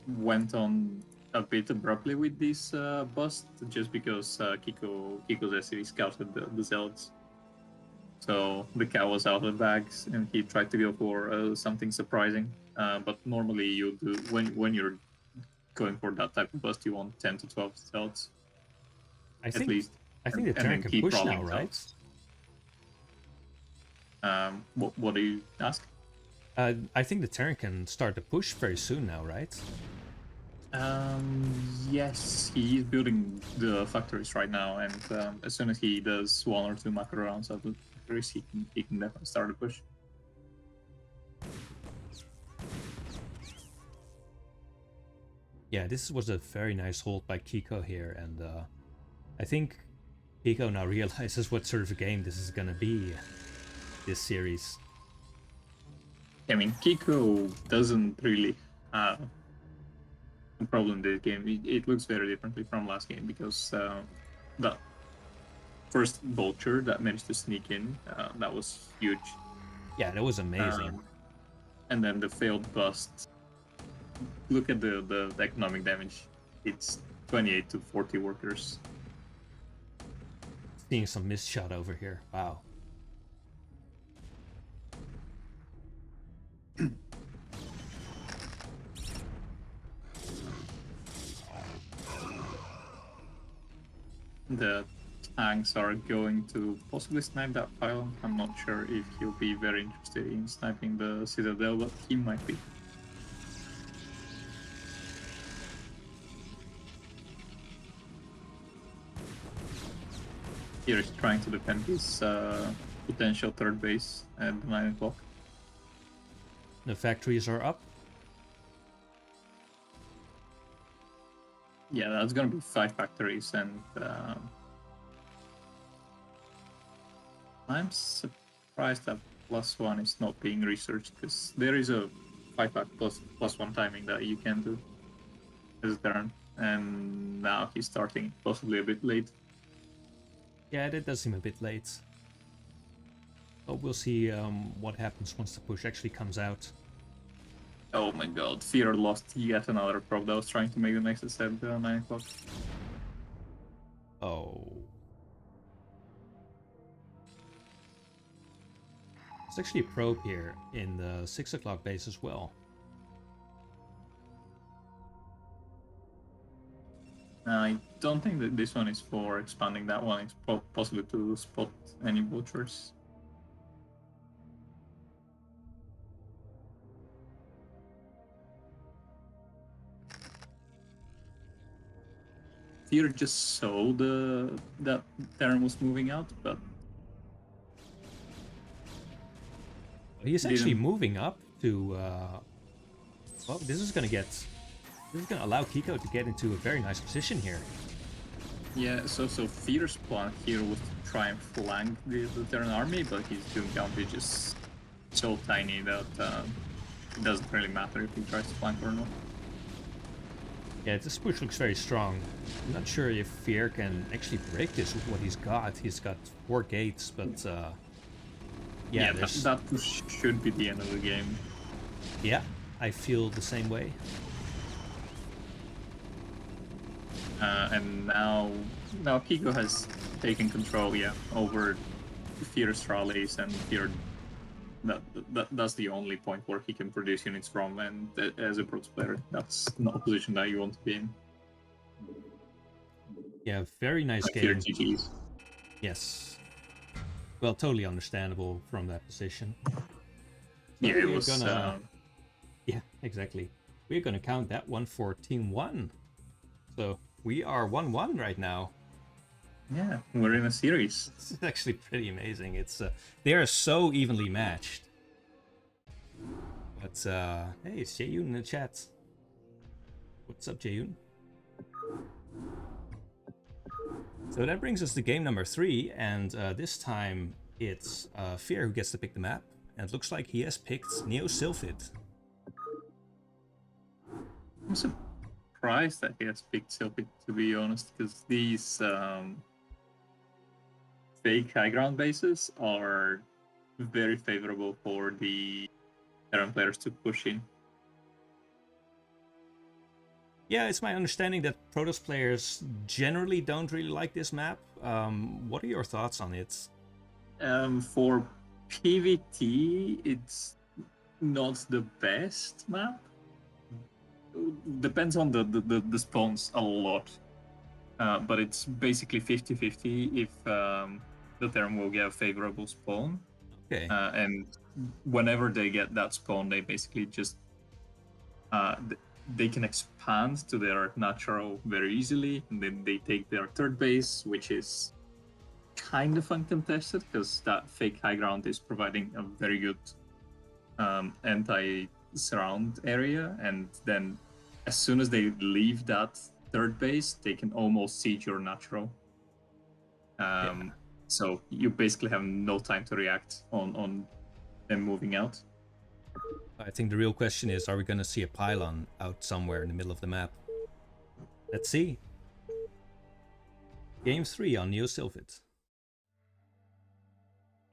went on a bit abruptly with this bust, just because Kiko's SCV scouted the Zelds. So the cow was out of the bags, and he tried to go for something surprising. But normally you do when you're going for that type of bust, you want 10 to 12 Zelds at least. I think the Terran can push now, right? What do you ask? I think the Terran can start to push very soon now, right? Yes, he's building the factories right now, and as soon as he does one or two macro rounds of the factories, he can definitely start a push. Yeah, this was a very nice hold by Kiko here, and I think Kiko now realizes what sort of a game this is gonna be, this series. I mean, Kiko doesn't really have a problem in this game. It looks very differently from last game, because that first vulture that managed to sneak in, that was huge. Yeah, that was amazing. And then the failed bust. Look at the economic damage. It's 28 to 40 workers. Seeing some missed shot over here. Wow. The tanks are going to possibly snipe that pylon. I'm not sure if he'll be very interested in sniping the Citadel, but he might be. Here is trying to defend his potential third base at 9 o'clock. The factories are up. Yeah, that's gonna be 5 factories, and I'm surprised that +1 is not being researched, because there is a 5 +1 timing that you can do as a turn, and now he's starting possibly a bit late. Yeah, that does seem a bit late. But we'll see what happens once the push actually comes out. Oh my god, Fear lost yet another probe that was trying to make the next set at 9 o'clock. Oh. There's actually a probe here in the 6 o'clock base as well. I don't think that this one is for expanding. That one is possibly to spot any vultures. Fear just saw that Terran was moving out, but He's actually didn't. moving up to... well, this is gonna allow Kiko to get into a very nice position here. Yeah, so Fear's plan here was to try and flank the Terran army, but his Doom count is just so tiny that it doesn't really matter if he tries to flank or not. Yeah, this push looks very strong. I'm not sure if Fear can actually break this with what he's got. He's got 4 gates, but yeah, that push should be the end of the game. Yeah, I feel the same way. And now Kiko has taken control, over Fear's rallies, and Fear. That's the only point where he can produce units from, and as a pro player, that's not a position that you want to be in. Yeah, very nice Like game. GG's. Yes. Well, totally understandable from that position. Yeah, it was. Yeah, exactly. We're gonna count that one for Team 1. So we are 1-1 right now. Yeah, we're in a series. This is actually pretty amazing. It's they are so evenly matched. But hey, it's Jaeyoon in the chat. What's up, Jaeyoon? So that brings us to game number 3, and this time it's Fear who gets to pick the map, and it looks like he has picked Neo Sylphid. I'm surprised that he has picked Sylphid, to be honest, because these fake high ground bases are very favorable for the Terran players to push in. Yeah, it's my understanding that Protoss players generally don't really like this map. What are your thoughts on it? For PvT, it's not the best map. Depends on the spawns a lot. But it's basically 50-50 if the Terran will get a favorable spawn. Okay. And whenever they get that spawn, they basically just they can expand to their natural very easily, and then they take their third base, which is kind of uncontested because that fake high ground is providing a very good anti-surround area, and then as soon as they leave that third base, they can almost siege your natural. So you basically have no time to react on them moving out. I think the real question is, are we going to see a pylon out somewhere in the middle of the map? Let's see. Game 3 on Neo Sylphid.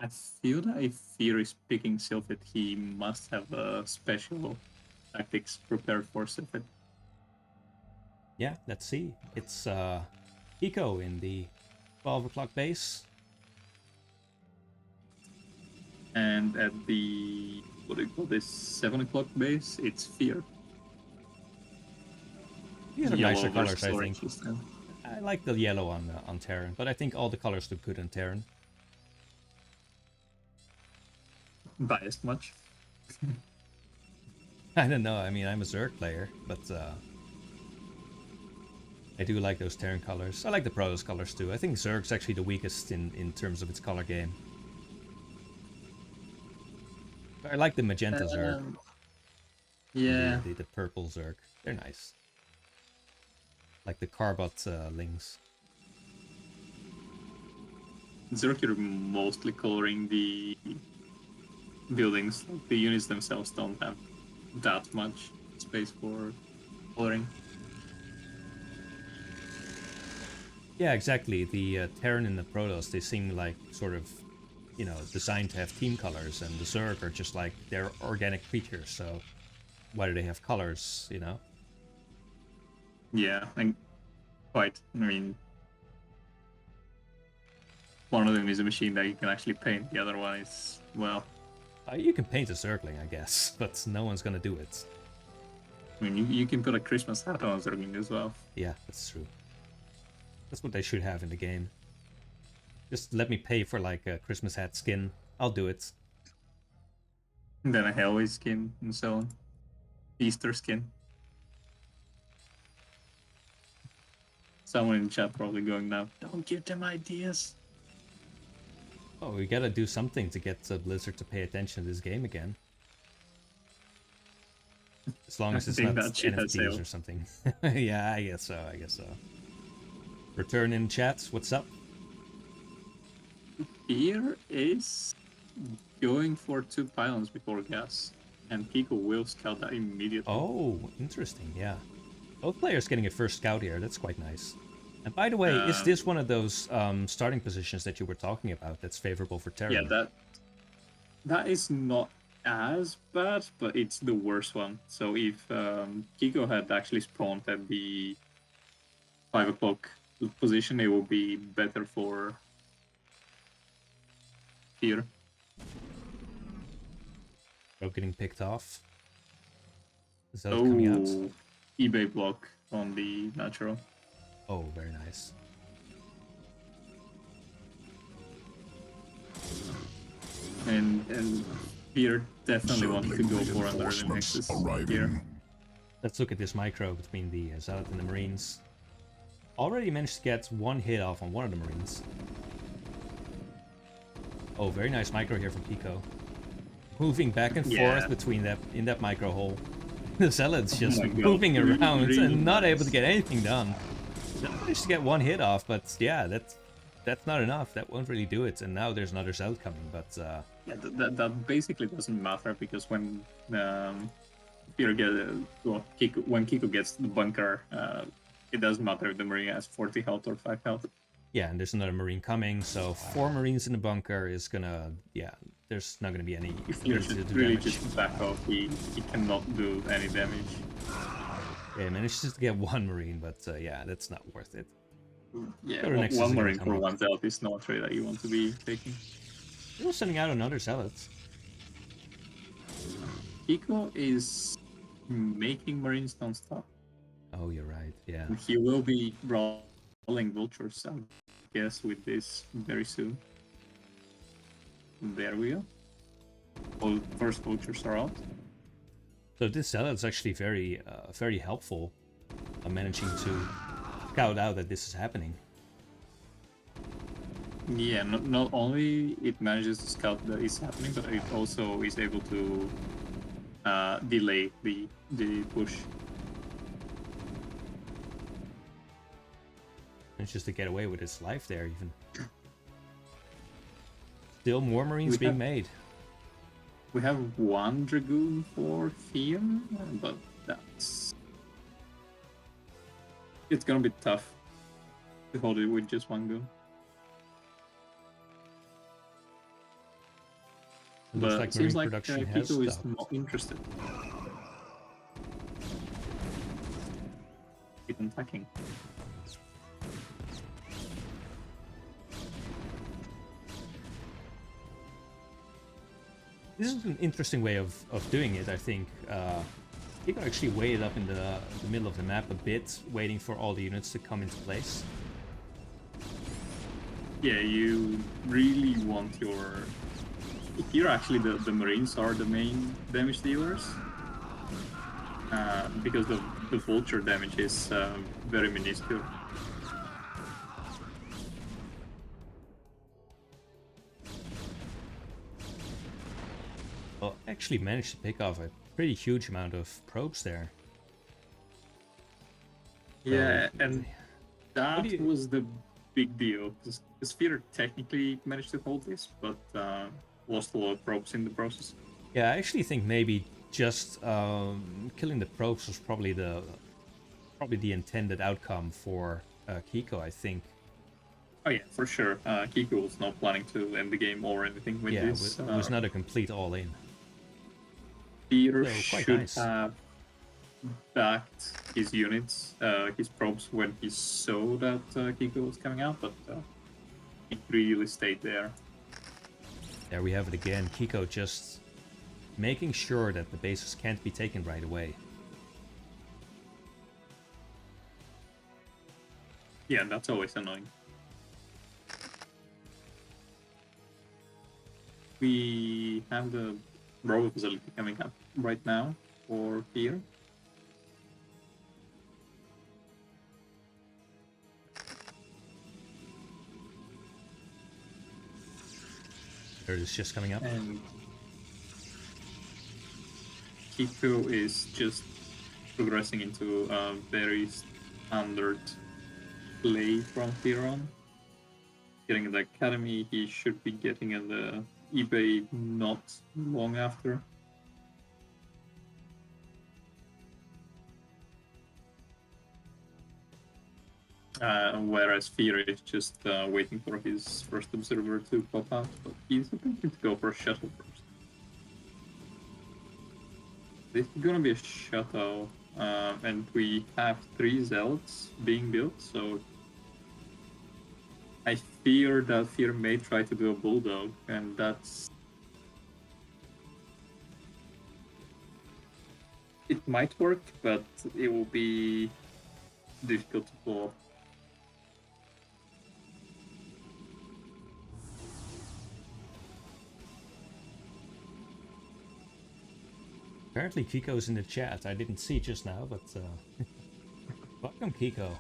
I feel that if Fear is picking Sylphid, he must have special tactics prepared for Sylphid. Yeah, let's see. It's Kiko in the 12 o'clock base. And at the, what do you call this, 7 o'clock base, it's Fear. These are Yellow nicer colors, versus I orange think. this time. I like the yellow on Terran, but I think all the colors look good on Terran. Biased much? I don't know. I mean, I'm a Zerg player, but I do like those Terran colors. I like the Protoss colors too. I think Zerg's actually the weakest in terms of its color game. I like the magenta Zerg. Yeah. The purple Zerg. They're nice. Like the Carbot Lings. Zerg, you're mostly coloring the buildings. The units themselves don't have that much space for coloring. Yeah, exactly. The Terran and the Protoss, they seem like sort of, you know, designed to have team colors, and the Zerg are just like, they're organic creatures, so why do they have colors, you know? Yeah, and quite. I mean, one of them is a machine that you can actually paint. The other one is, well, You can paint a Zergling, I guess, but no one's gonna do it. I mean, you can put a Christmas hat on a Zergling as well. Yeah, that's true. That's what they should have in the game. Just let me pay for like a Christmas hat skin. I'll do it. And then a Hellway skin and so on. Easter skin. Someone in chat probably going now, don't give them ideas. Oh, we gotta do something to get Blizzard to pay attention to this game again. As long as it's not NFTs or something. Yeah, I guess so, I guess so. Return in chat, what's up? Here is going for 2 pylons before gas. And Pico will scout that immediately. Oh, interesting, yeah. Both players getting a first scout here, that's quite nice. And by the way, is this one of those starting positions that you were talking about that's favorable for Terran? Yeah, that is not as bad, but it's the worst one. So if Kiko had actually spawned at the 5 o'clock position, it will be better for here. Oh, getting picked off. Is that coming out? eBay block on the natural. Oh, very nice. And here definitely want to go for under the Nexus here. Let's look at this micro between the Zealot and the Marines. Already managed to get 1 hit off on one of the Marines. Oh, very nice micro here from Pico. Moving back and forth between that in that micro hole. The Zealot's just moving around and not able to get anything done. Managed to get 1 hit off, but yeah, that's not enough. That won't really do it. And now there's another Zealot coming, but yeah, that basically doesn't matter because when Peter when Kiko gets the bunker, it doesn't matter if the Marine has 40 health or 5 health. Yeah, and there's another Marine coming, so 4 Marines in the bunker is gonna, yeah, there's not gonna be any. If you really just back off, he cannot do any damage. Yeah, managed to get 1 Marine, but yeah, that's not worth it. Yeah, one Marine for 1 Zealot is not a trade that you want to be taking. Still sending out another Zealot. Kiko is making Marines non-stop. Oh, you're right, yeah. And he will be rolling Vultures, I guess, with this very soon. There we go. All first Vultures are out. So this Zealot is actually very, very helpful on managing to scout out that this is happening. Yeah, not only it manages to scout that it's happening, but it also is able to delay the push. Manages to get away with his life there, even. Still more Marines being made. We have 1 Dragoon for here, but it's gonna be tough to hold it with just 1 gun. Looks like it seems Marine like production has Kiko is stopped. not interested. Keep attacking. This is an interesting way of doing it, I think. You can actually wait up in the middle of the map a bit, waiting for all the units to come into place. Yeah, you really want your... Here, actually, the Marines are the main damage dealers. Because the vulture damage is very minuscule. Well, actually managed to pick off a pretty huge amount of probes there. Yeah, So, and what that do you... was the big deal. Because Sphere technically managed to hold this, but lost a lot of probes in the process. Yeah, I actually think maybe just killing the probes was probably the intended outcome for Kiko, I think. Oh yeah, for sure. Kiko was not planning to end the game or anything with Yeah, this. it was not a complete all-in. Peter So, quite should nice. have backed his units, his probes, when he saw that Kiko was coming out, but he really stayed there. There we have it again. Kiko just making sure that the bases can't be taken right away. Yeah, that's always annoying. We have the rover facility coming up right now for here. There it is, just coming up. And Kiko is just progressing into a very standard play from here on. Getting the academy, he should be getting in the eBay not long after. Whereas Fear is just waiting for his first observer to pop out, but he's attempting to go for a shuttle first. This is gonna be a shuttle, and we have 3 zealots being built, so I fear that Fear may try to do a bulldog, and that's... It might work, but it will be difficult to pull off. Apparently Kiko's in the chat. I didn't see just now, but welcome, Kiko.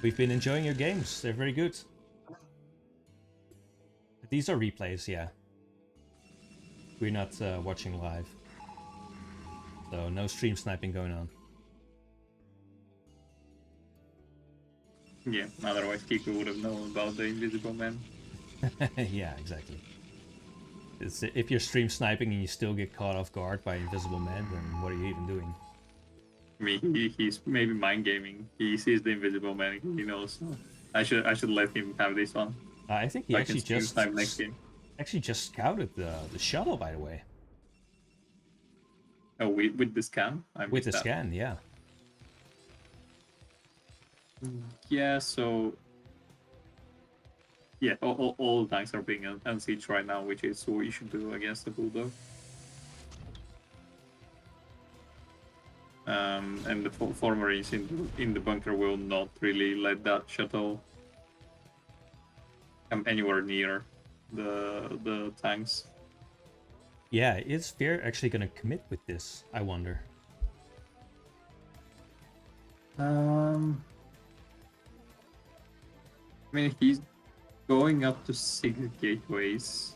We've been enjoying your games. They're very good. These are replays, yeah. We're not watching live. So no stream sniping going on. Yeah, otherwise Kiko would have known about the Invisible Man. Yeah, exactly. If you're stream sniping and you still get caught off guard by Invisible Man, then what are you even doing? I mean, he's maybe mind gaming. He sees the Invisible Man. He knows. So I should let him have this one. I think he I actually can just time next game. scouted the shuttle, by the way. Oh, with the scan. With the scan, yeah. Yeah. So. Yeah, all tanks are being unsieged right now, which is what you should do against the Bulldog. And the 4 Marines in the bunker will not really let that shuttle come anywhere near the tanks. Yeah, is Fear actually going to commit with this, I wonder? I mean, he's going up to 6 gateways.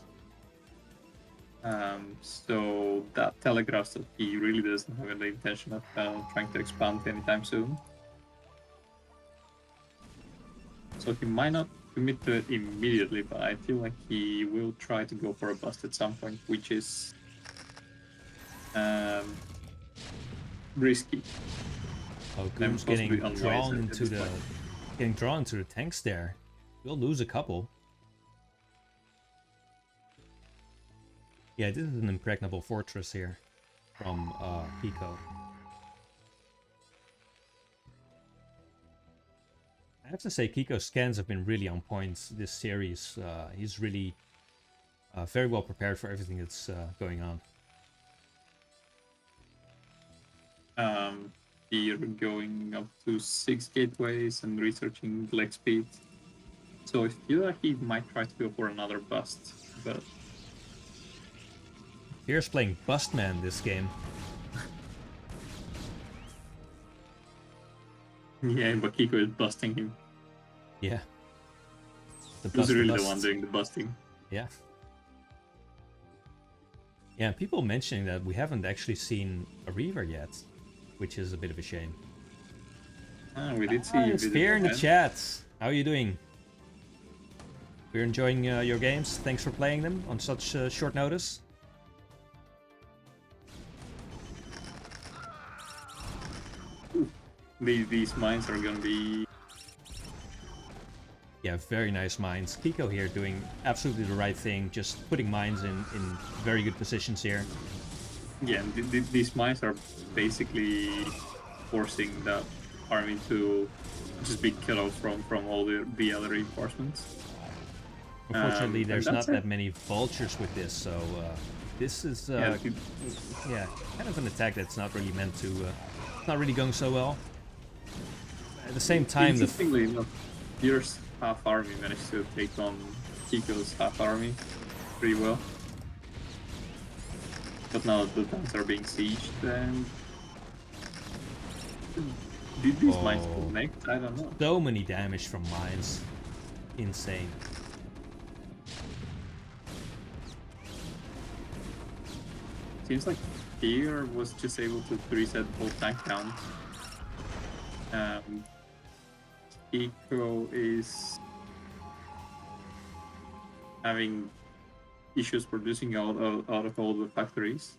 So that telegraphs that he really doesn't have the intention of trying to expand anytime soon. So he might not commit to it immediately, but I feel like he will try to go for a bust at some point, which is risky. Oh, Goom's getting drawn into the tanks there. We'll lose a couple. Yeah, this is an impregnable fortress here from Pico. I have to say, Kiko's scans have been really on point this series. He's really very well prepared for everything that's going on. Here going up to 6 gateways and researching leg speed. So I feel like he might try to go for another bust, but Here's playing Bustman this game. yeah, but Kiko is busting him. Yeah. The Who's bust, really bust. the one doing the busting? Yeah. Yeah, people mentioning that we haven't actually seen a Reaver yet, which is a bit of a shame. We did see It's Visit Fear in the Japan. chat. How are you doing? We're enjoying your games. Thanks for playing them on such short notice. These mines are gonna be... Yeah, very nice mines. Kiko here doing absolutely the right thing, just putting mines in very good positions here. Yeah, these mines are basically forcing the army to just be cut off from all the other reinforcements. Unfortunately, And there's that's not it. that many vultures with this, so this is Yeah, yeah, kind of an attack that's not really meant to, not really going so well. At the same time, the interestingly enough, Pierce's half army managed to take on Kiko's half army pretty well. But now the tanks are being sieged, and did these mines connect? I don't know. so many damage from mines, insane. Seems like Fear was just able to reset both tank count. Kiko is having issues producing out of all the factories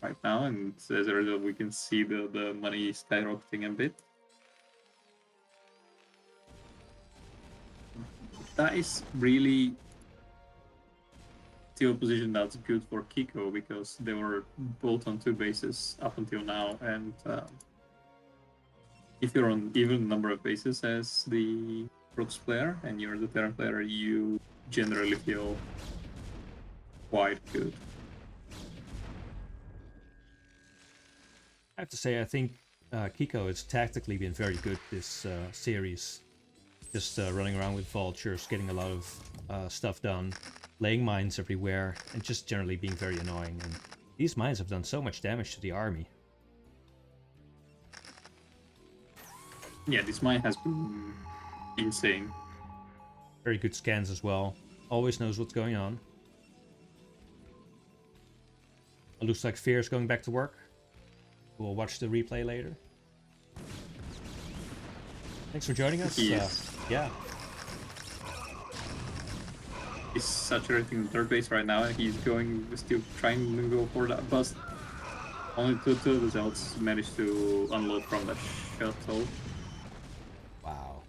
right now, and as a result we can see the money skyrocketing a bit. That is really still a position that's good for Kiko, because they were both on 2 bases up until now, and if you're on even number of bases as the Protoss player and you're the Terran player, you generally feel quite good. I have to say, I think Kiko has tactically been very good this series. Just running around with vultures, getting a lot of stuff done, laying mines everywhere, and just generally being very annoying. And these mines have done so much damage to the army. Yeah, this mine has been insane. Very good scans as well. Always knows what's going on. It looks like Fear's going back to work. We'll watch the replay later. Thanks for joining us. Yeah. He's saturating the third base right now, and he's still trying to go for that bust. Only two of the Zelts managed to unload from that shuttle. Wow.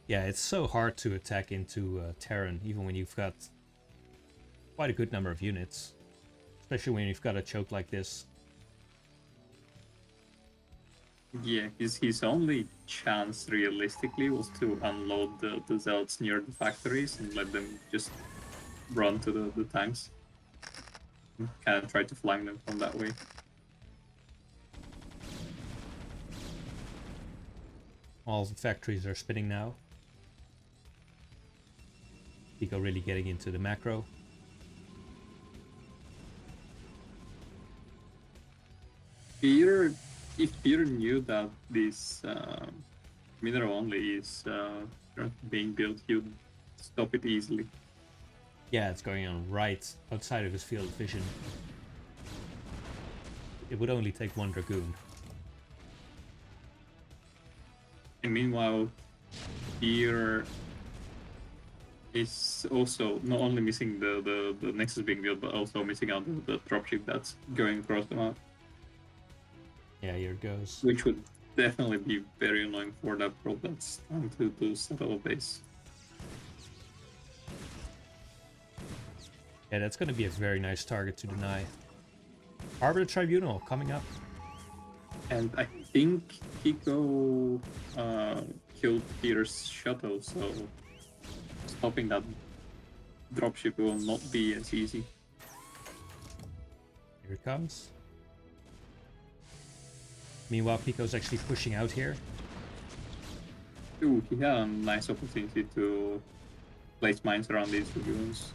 Yeah, it's so hard to attack into Terran, even when you've got quite a good number of units. Especially when you've got a choke like this. Yeah, his only chance realistically was to unload the Zelts near the factories and let them just run to the tanks. Kind of try to flank them from that way. All the factories are spinning now. Kiko really getting into the macro. If Peter knew that this mineral only is being built, he would stop it easily. Yeah, it's going on right outside of his field of vision. It would only take one Dragoon. And meanwhile, Peter is also not only missing the Nexus being built, but also missing out the dropship that's going across the map. Yeah, here it goes. Which would definitely be very annoying for that pro that's trying to settle a base. Yeah, that's going to be a very nice target to deny. Arbiter Tribunal coming up. And I think Kiko killed Peter's shuttle, so stopping that dropship will not be as easy. Here it comes. Meanwhile, Pico's actually pushing out here. Ooh, he had a nice opportunity to place mines around these lagoons.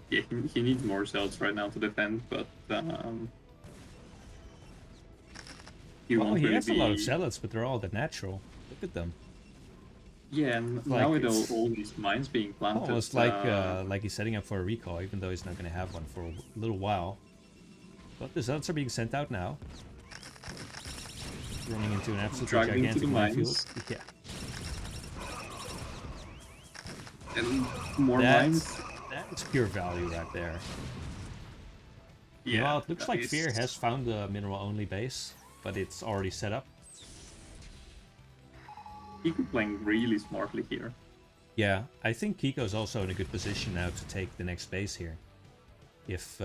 Yeah, he needs more cells right now to defend, but he Well, won't he really has be... a lot of zealots, but they're all the natural. Look at them. Yeah, and Like, now with all these mines being planted... Almost like he's setting up for a recall, even though he's not going to have one for a little while. But the zealots are being sent out now. Running into an absolutely gigantic minefield. Yeah. And more mines. That is pure value right there. Yeah, well, it looks like Fear has found the mineral-only base, but it's already set up. Kiko playing really smartly here. Yeah, I think Kiko's also in a good position now to take the next base here, if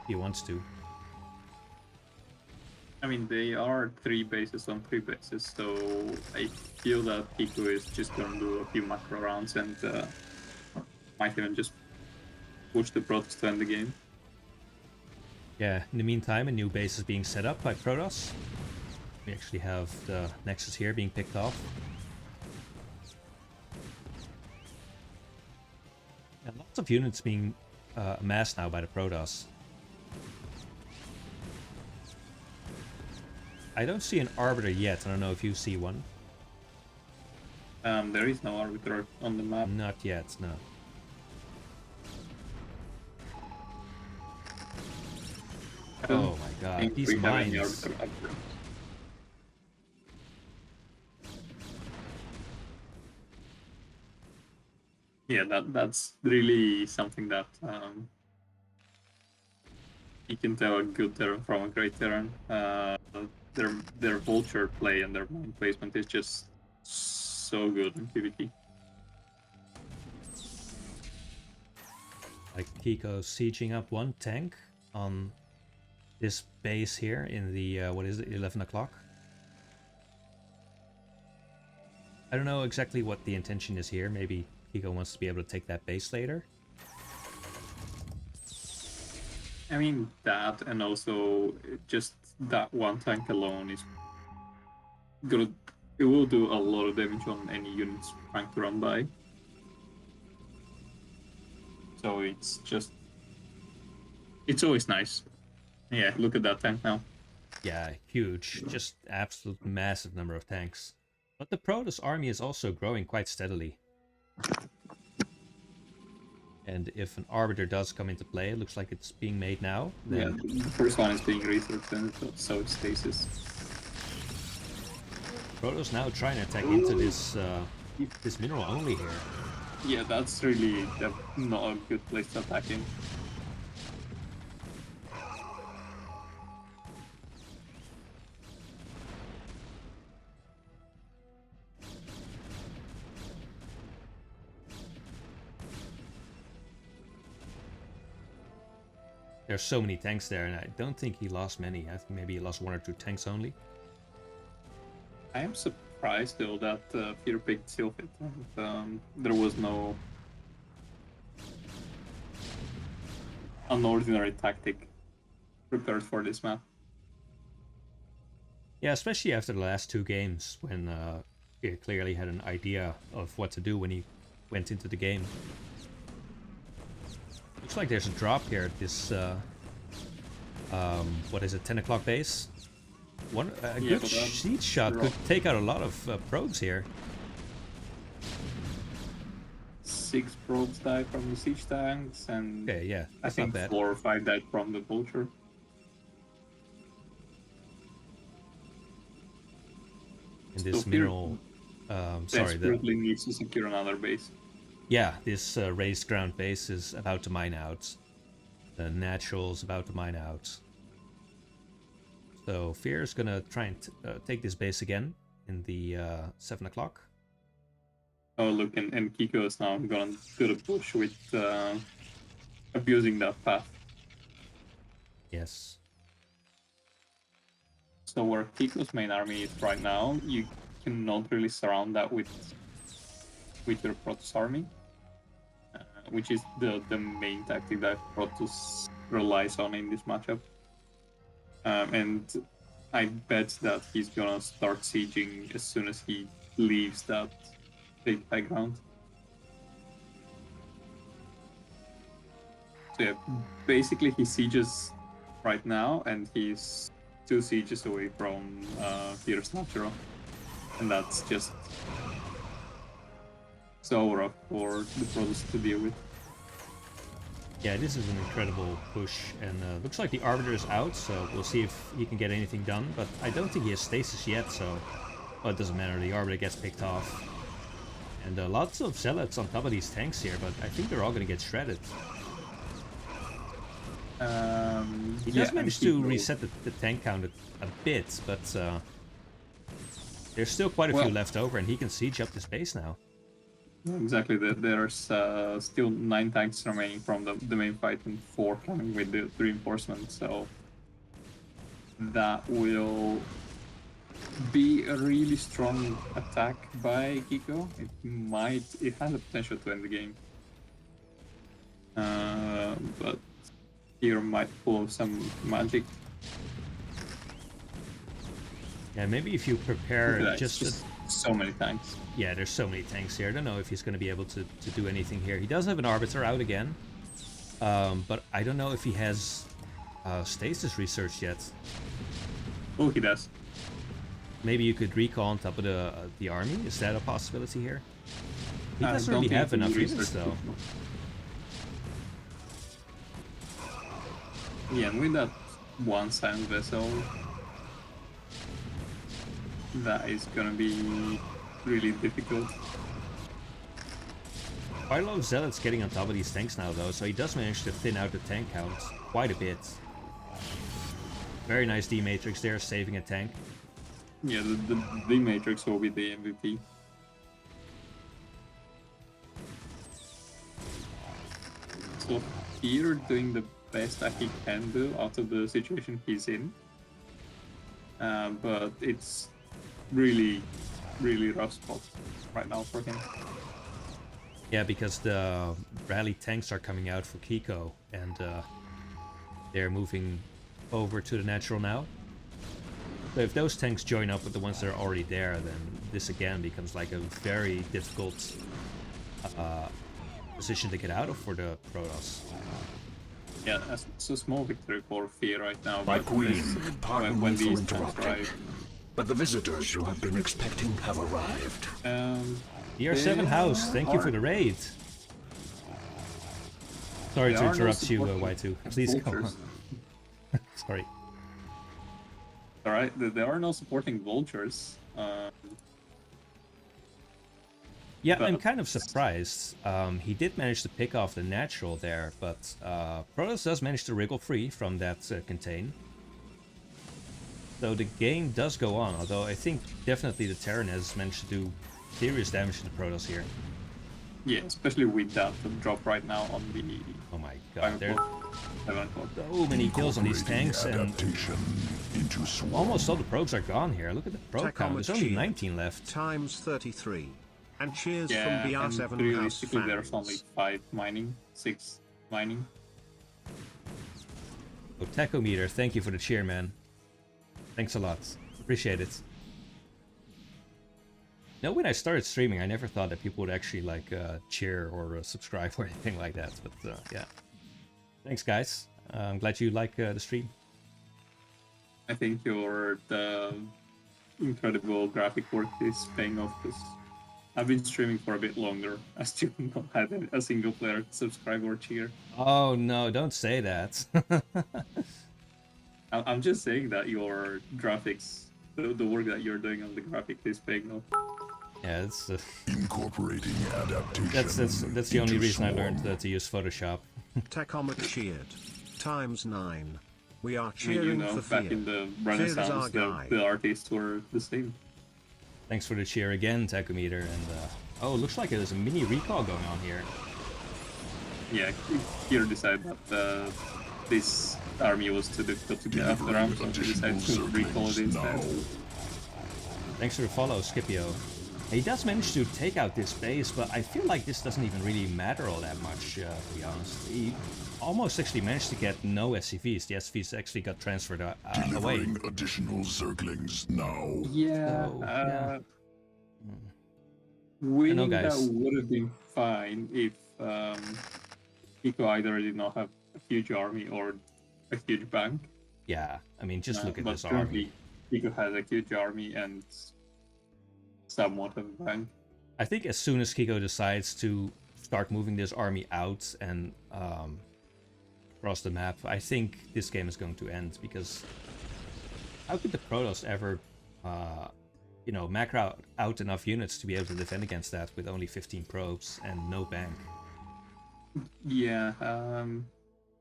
he wants to. I mean, they are 3 bases on 3 bases, so I feel that Kiko is just going to do a few macro rounds and might even just push the Protoss to end the game. Yeah, in the meantime, a new base is being set up by Protoss. We actually have the Nexus here being picked off. And lots of units being amassed now by the Protoss. I don't see an Arbiter yet. I don't know if you see one. There is no Arbiter on the map. Not yet, no. Oh my god, these mines. Yeah, that's really something that you can tell a good Terran from a great Terran. Their vulture play and their mine placement is just so good in PvP. Like Kiko sieging up one tank on this base here in the, what is it, 11 o'clock? I don't know exactly what the intention is here. Maybe Kiko wants to be able to take that base later. I mean, that, and also just that one tank alone is gonna... It will do a lot of damage on any units trying to run by. So it's just... It's always nice. Yeah, look at that tank now. Yeah, huge. Just absolute massive number of tanks. But the Protoss army is also growing quite steadily. And if an Arbiter does come into play, it looks like it's being made now. Then... Yeah, the first one is being researched, and so it's stasis. Protoss now trying to attack into this this mineral only here. Yeah, that's really not a good place to attack in. There's so many tanks there, and I don't think he lost many. I think maybe he lost 1 or 2 tanks only. I am surprised though that Fear picked Sylphid. There was no unordinary tactic prepared for this map. Yeah, especially after the last 2 games, when he clearly had an idea of what to do when he went into the game. Looks like there's a drop here at this, what is it, 10 o'clock base? A good siege shot could take out a lot of probes here. 6 probes died from the siege tanks, and okay, yeah, I think 4 or 5 died from the vulture. And this mineral, sorry, desperately needs to secure another base. Yeah, this raised ground base is about to mine out. The natural's about to mine out. So Fear is gonna try and take this base again in the 7 o'clock. Oh look, and Kiko is now gonna do the push with abusing that path. Yes. So where Kiko's main army is right now, you cannot really surround that with your Protoss army, which is the main tactic that Protoss relies on in this matchup. And I bet that he's gonna start sieging as soon as he leaves that big high ground. So yeah, basically he sieges right now, and he's 2 sieges away from Peter's natural, and that's just so rough for the Protoss to deal with. Yeah, this is an incredible push, and looks like the Arbiter is out, so we'll see if he can get anything done, but I don't think he has stasis yet, so... Well, it doesn't matter, the Arbiter gets picked off. And lots of Zealots on top of these tanks here, but I think they're all gonna get shredded. He does manage to reset the tank count a bit, but there's still quite a few left over, and he can siege up this base now. Exactly, there's still 9 tanks remaining from the main fight and 4 coming with the reinforcements, so that will be a really strong attack by Kiko. It has the potential to end the game. But here might pull some magic. Yeah, maybe if you prepare just so many tanks. Yeah, there's so many tanks here. I don't know if he's going to be able to do anything here. He does have an Arbiter out again, but I don't know if he has stasis research yet. Oh, he does. Maybe you could recall on top of the army. Is that a possibility here? He doesn't really have enough units, though. Yeah, and with that one sand vessel, that is gonna be really difficult. Quite a lot of Zealots getting on top of these tanks now, though, so he does manage to thin out the tank count quite a bit. Very nice D-Matrix there, saving a tank. Yeah, the D-Matrix will be the MVP. So Peter doing the best that he can do out of the situation he's in. But it's really rough spot right now for him. Yeah, because the rally tanks are coming out for Kiko, and they're moving over to the natural now. So if those tanks join up with the ones that are already there, then this again becomes like a very difficult position to get out of for the Protoss. Yeah, it's a small victory for Fear right now. My but queen, pardon me when for these tanks interrupting, arrive, but the visitors you have been expecting have arrived. DR7 House, thank you for the raid. Sorry to interrupt you, Y2. Please go on. Sorry. Alright, there are no supporting vultures. Yeah, I'm kind of surprised. He did manage to pick off the natural there, but Protoss does manage to wriggle free from that contain. So the game does go on, although I think definitely the Terran has managed to do serious damage to the Protoss here. Yeah, especially with that drop right now on the... Oh my god, there are so many kills on these tanks, and almost all the probes are gone here. Look at the probe count, there's only 19 left. Times 33. And cheers yeah, from BR7 and realistically House there's only 5 mining, 6 mining. Oh, Tachometer, thank you for the cheer, man. Thanks a lot. Appreciate it. You know, when I started streaming, I never thought that people would actually like cheer or subscribe or anything like that. But yeah, thanks, guys. I'm glad you like the stream. I think the incredible graphic work is paying off, because I've been streaming for a bit longer. I still not had a single player subscribe or cheer. Oh no, don't say that. I'm just saying that your graphics, the work that you're doing on the graphic is paying off. Yeah, it's Incorporating adaptation. that's the only reason I learned to use Photoshop. Tachomet cheered. Times 9. We are I mean, cheering you know, for Fear. back in the Fear is our Renaissance, guide. the artists were the same. Thanks for the cheer again, Tachometer. And oh, looks like there's a mini recall going on here. Yeah, here decided that this army was too difficult to get after them, so they decided to recall it instead. Thanks for the follow, Scipio. He does manage to take out this base, but I feel like this doesn't even really matter all that much, to be honest. He almost actually managed to get no SCVs. The SCVs actually got transferred away. Delivering additional Zerglings now. Yeah, So, yeah. winning that guys. would have been fine if Pico either did not have a huge army or a huge bank. Yeah, I mean, just look at But this currently, army. Pico has a huge army and somewhat of a bank. I think as soon as Kiko decides to start moving this army out and across the map, I think this game is going to end, because how could the Protoss ever, you know, macro out enough units to be able to defend against that with only 15 probes and no bank? Yeah,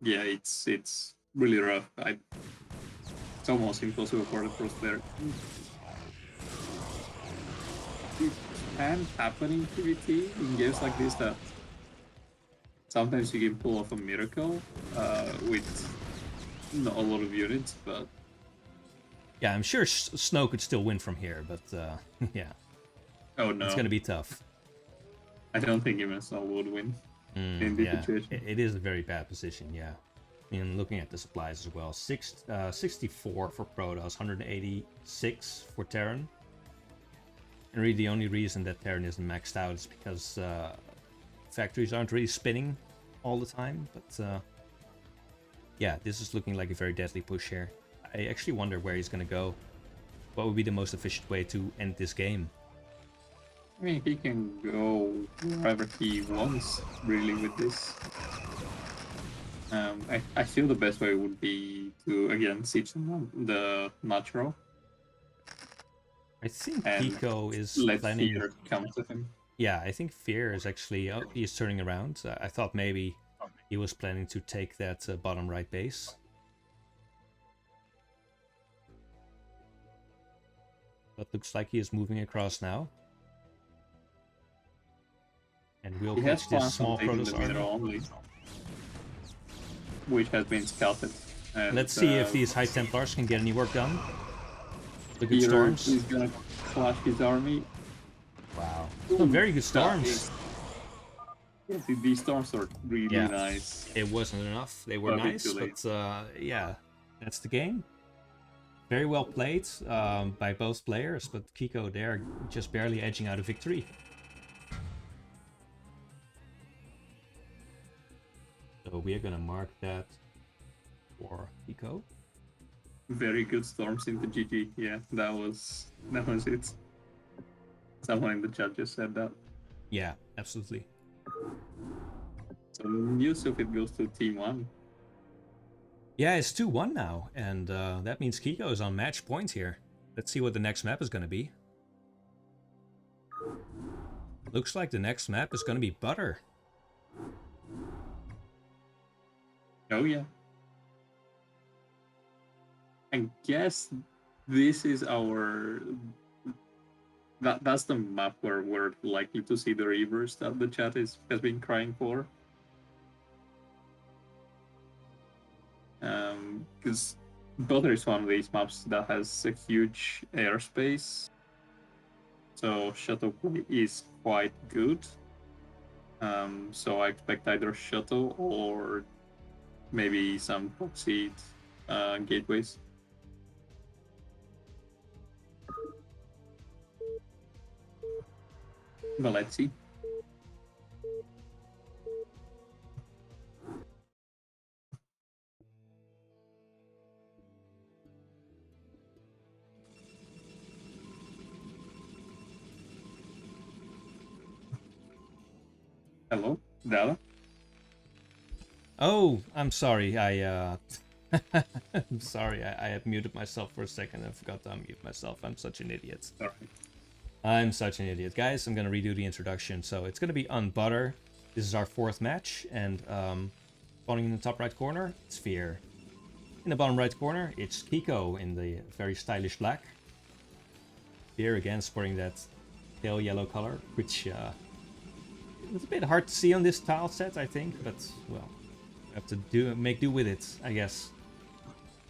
yeah, it's really rough. It's almost impossible for the first player. It can happen in PvT in games like this that sometimes you can pull off a miracle with not a lot of units, but Yeah, I'm sure Snow could still win from here, but yeah, oh no, it's going to be tough. I don't think even Snow would win in this Yeah, situation. it is a very bad position, yeah. I mean, looking at the supplies as well, 64 for Protoss, 186 for Terran. And really the only reason that Terran isn't maxed out is because factories aren't really spinning all the time. But yeah, this is looking like a very deadly push here. I actually wonder where he's going to go. What would be the most efficient way to end this game? I mean, he can go wherever he wants, really, with this. I feel the best way would be to, again, siege the natural. I think And Kiko is let planning... fear come to him. Yeah, I think Fear is actually... Oh, he's turning around. I thought maybe he was planning to take that bottom right base. But looks like he is moving across now. And we'll He has catch plans this small on taking Protoss the army. middle only, which has been scouted. And, Let's see if these High Templars can get any work done. Look at Peter storms. is gonna clash his army. Wow. Some very good storms. These storms are really Yeah. nice. It wasn't enough. They were A bit nice, too late. but yeah, that's the game. Very well played by both players, but Kiko there just barely edging out a victory. So we are gonna mark that for Kiko. Very good storms into GG. Yeah, that was it. Someone in the chat just said that. Yeah, absolutely. So news if it goes to Team 1. Yeah, it's 2-1 now, and that means Kiko is on match point here. Let's see what the next map is gonna be. Looks like the next map is gonna be Butter. Oh yeah. I guess this is our... That's the map where we're likely to see the Reavers that the chat has been crying for. Because Butter is one of these maps that has a huge airspace, so shuttle play is quite good. So I expect either shuttle or maybe some proxied gateways. But let's see. Hello, Dada? Oh, I'm sorry. I'm sorry. I had muted myself for a second and forgot to unmute myself. I'm such an idiot. Sorry. I'm such an idiot. Guys, I'm going to redo the introduction. So it's going to be on Butter. This is our 4th match. And spawning in the top right corner, it's Fear. In the bottom right corner, it's Kiko in the very stylish black. Fear again sporting that pale yellow color, which it's a bit hard to see on this tile set, I think. But, well, we have to make do with it, I guess.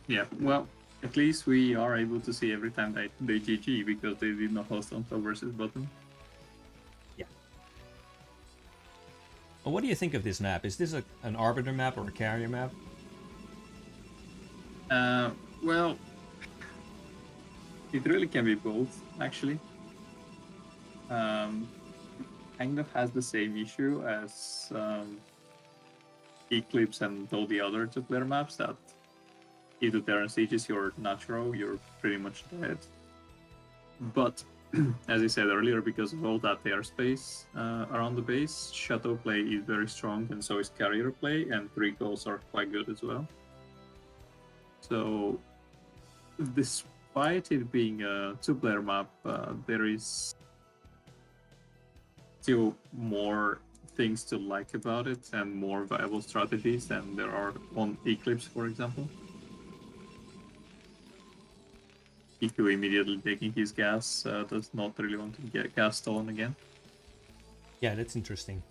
Yeah, well, at least we are able to see every time they GG because they did not host on top versus bottom. Well, what do you think of this map? Is this an arbiter map or a carrier map? Well, it really can be both, actually. Kind of has the same issue as Eclipse and all the other two-player maps, that if the Terran Siege is your natural, you're pretty much dead. But, as I said earlier, because of all that airspace around the base, shuttle play is very strong, and so is carrier play, and recalls are quite good as well. So, despite it being a two-player map, there is still more things to like about it and more viable strategies than there are on Eclipse, for example. Iku immediately taking his gas, does not really want to get gas stolen again. Yeah, that's interesting.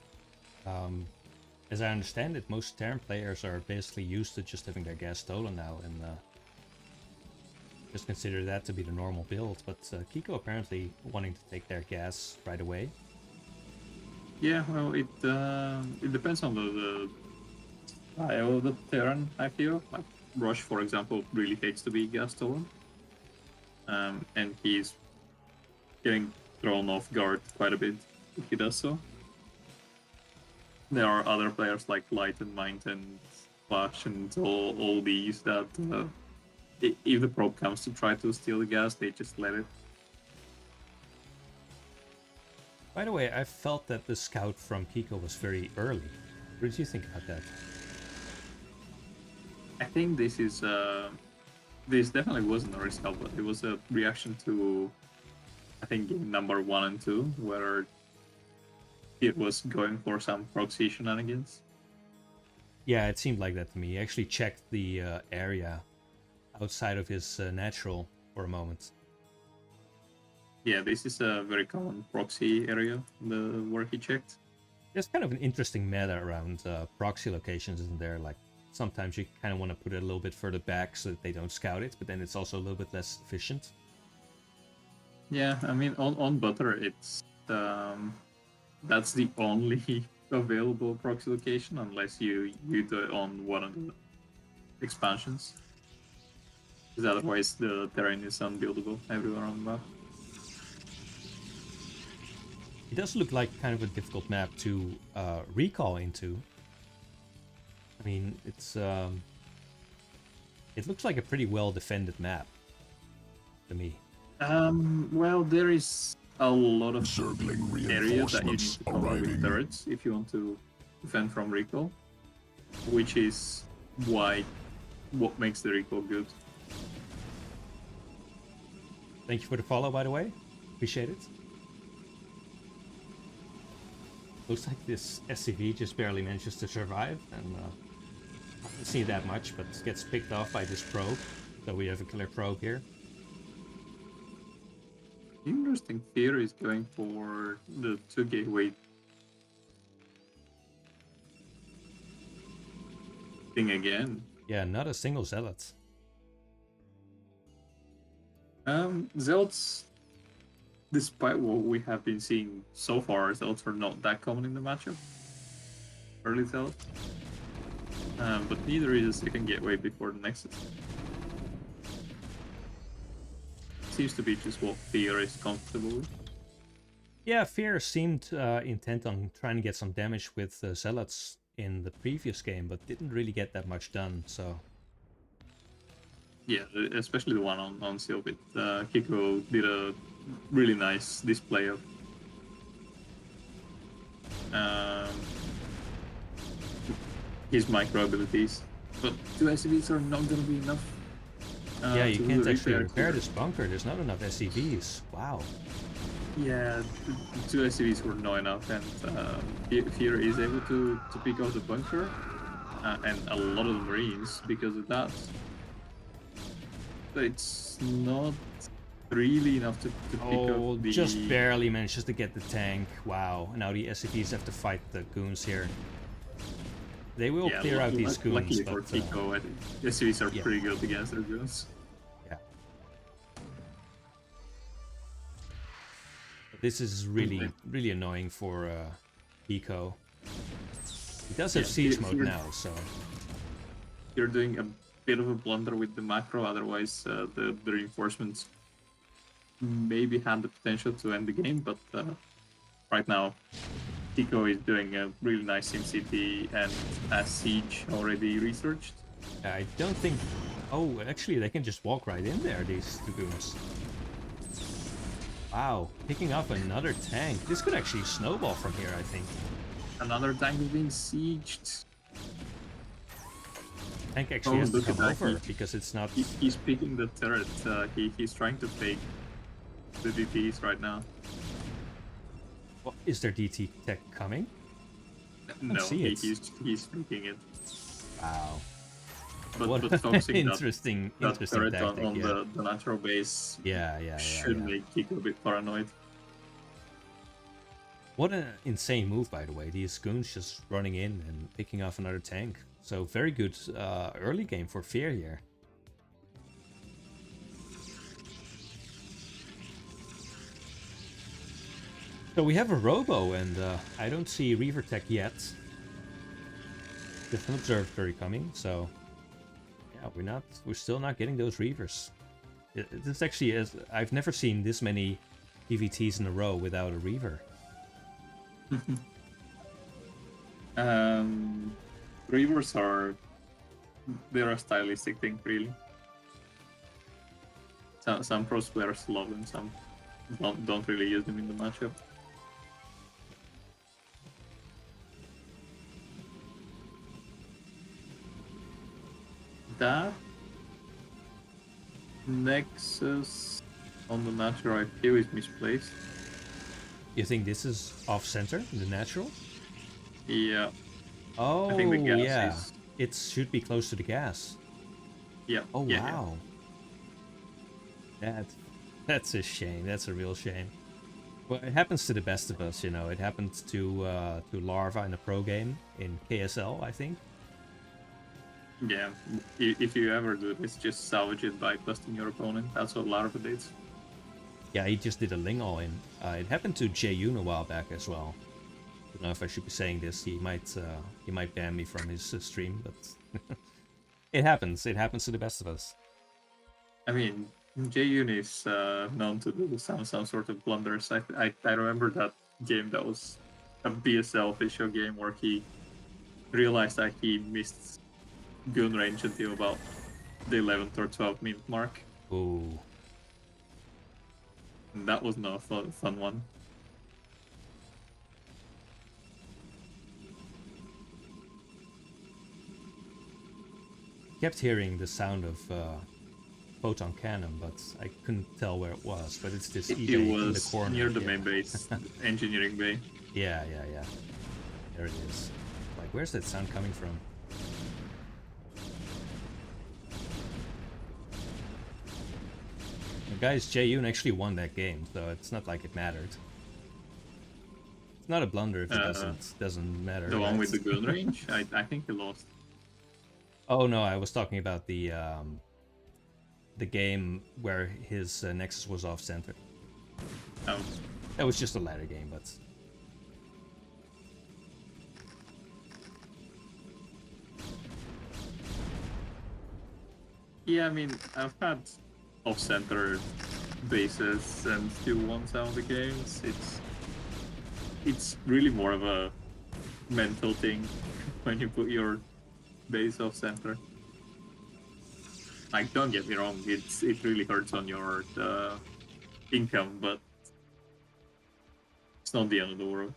As I understand it, most Terran players are basically used to just having their gas stolen now, and just consider that to be the normal build. But Kiko apparently wanting to take their gas right away. Yeah, well, it depends on the style of the Terran, I feel. Like Rush, for example, really hates to be gas stolen. And he's getting thrown off guard quite a bit if he does so. There are other players like Light and Mind and Flash and all these that if the probe comes to try to steal the gas, they just let it. By the way, I felt that the scout from Kiko was very early. What did you think about that? I think this is this definitely wasn't a result, but it was a reaction to, I think, game number 1 and 2, where it was going for some proxy shenanigans. Yeah, it seemed like that to me. He actually checked the area outside of his natural for a moment. Yeah, this is a very common proxy area where he checked. There's kind of an interesting meta around proxy locations, isn't there? Like, sometimes you kind of want to put it a little bit further back so that they don't scout it, but then it's also a little bit less efficient. Yeah, I mean, on Butter, it's that's the only available proxy location, unless you do it on one of the expansions. Because otherwise the terrain is unbuildable everywhere on the map. It does look like kind of a difficult map to recall into. I mean, it's it looks like a pretty well defended map to me. Well, there is a lot of Zergling areas that you need reinforcements to cover with arriving. turrets if you want to defend from recall, which is what makes the recall good. Thank you for the follow, by the way. Appreciate it. Looks like this SCV just barely manages to survive, and I don't see that much, but gets picked off by this probe. So we have a killer probe here. Interesting theory is going for the 2 gateway thing again. Yeah, not a single zealot. Zealots, despite what we have been seeing so far, Zealots are not that common in the matchup. Early Zealots. But neither is a second gateway before the Nexus. Seems to be just what Fear is comfortable with. Yeah, Fear seemed intent on trying to get some damage with zealots in the previous game, but didn't really get that much done, so... Yeah, especially the one on Silbit. Kiko did a really nice display of his micro abilities. But 2 SCVs are not going to be enough. yeah, you can't actually repair here. this bunker. There's not enough SCVs. Wow. Yeah, the 2 SCVs were not enough, and Fear is able to pick off the bunker and a lot of the Marines because of that. But it's not really enough to pick Oh, up the... just barely manages to get the tank. Wow. Now the SCVs have to fight the goons here. They will clear out these goons, luckily but... for Kiko, the SCVs are yeah. pretty good against their goons. Yeah. This is really, really annoying for Kiko. He does have Yeah, siege mode now, so you're doing a bit of a blunder with the macro. Otherwise, the reinforcements maybe had the potential to end the game. But right now, Tico is doing a really nice sim city and has siege already researched. I don't think. Oh, actually, they can just walk right in there. These dragoons. Wow, picking up another tank. This could actually snowball from here, I think. Another tank is being sieged. Tank actually has to look at come that. over because it's not. He's picking the turret. He's trying to fake the DTs right now. Well, is there DT tech coming? No, see it. he's faking it. Wow. But What focusing interesting that turret tactic. on Yeah. the natural base Yeah. should make Kiko a bit paranoid. What an insane move, by the way. These goons just running in and picking off another tank. So very good early game for Fear here. So we have a Robo, and I don't see Reaver tech yet. Just an observatory coming, so yeah, we're still not getting those Reavers. This actually is. I've never seen this many PVTs in a row without a Reaver. Reavers they're a stylistic thing, really. Some pros players love them, some don't really use them in the matchup. That Nexus on the natural IQ is misplaced. You think this is off center, the natural? Yeah. Oh, I think the gas yeah. is... It should be close to the gas. Yeah. Oh, yeah, wow. That's a shame. That's a real shame. Well, it happens to the best of us, you know. It happened to Larva in a pro game in KSL, I think. Yeah. If you ever do this, just salvage it by busting your opponent. That's what Larva did. Yeah, he just did a Ling all in. It happened to Jaeyoon a while back as well. I don't know if I should be saying this. He might ban me from his stream, but it happens. It happens to the best of us. I mean, Jaeyoon is known to do some sort of blunders. I remember that game that was a BSL official game where he realized that he missed gun range until about the 11th or 12th minute mark. Ooh. And that was not a fun one. Kept hearing the sound of photon cannon, but I couldn't tell where it was. But it's this eBay in the corner near the yeah. main base, engineering bay. Yeah. There it is. Like, where's that sound coming from? The guys, Jaeyoon actually won that game, so it's not like it mattered. It's not a blunder if it doesn't matter. The one with the gun range? I think he lost. Oh no, I was talking about the game where his Nexus was off center. Oh. That was just a ladder game, but Yeah, I mean, I've had off-center bases and still won some of the games. It's really more of a mental thing when you put your base off-center. Like, don't get me wrong, it really hurts on your income, but it's not the end of the world.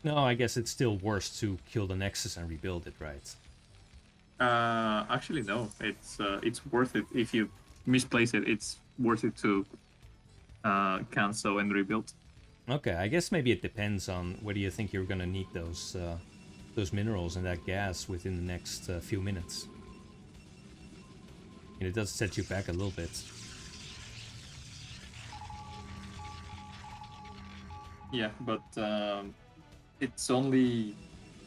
no, I guess it's still worse to kill the Nexus and rebuild it, right? Actually, no. It's worth it if you misplace it. It's worth it to cancel and rebuild. Okay, I guess maybe it depends on whether you think you're gonna need those minerals and that gas within the next few minutes. And it does set you back a little bit. Yeah, but it's only,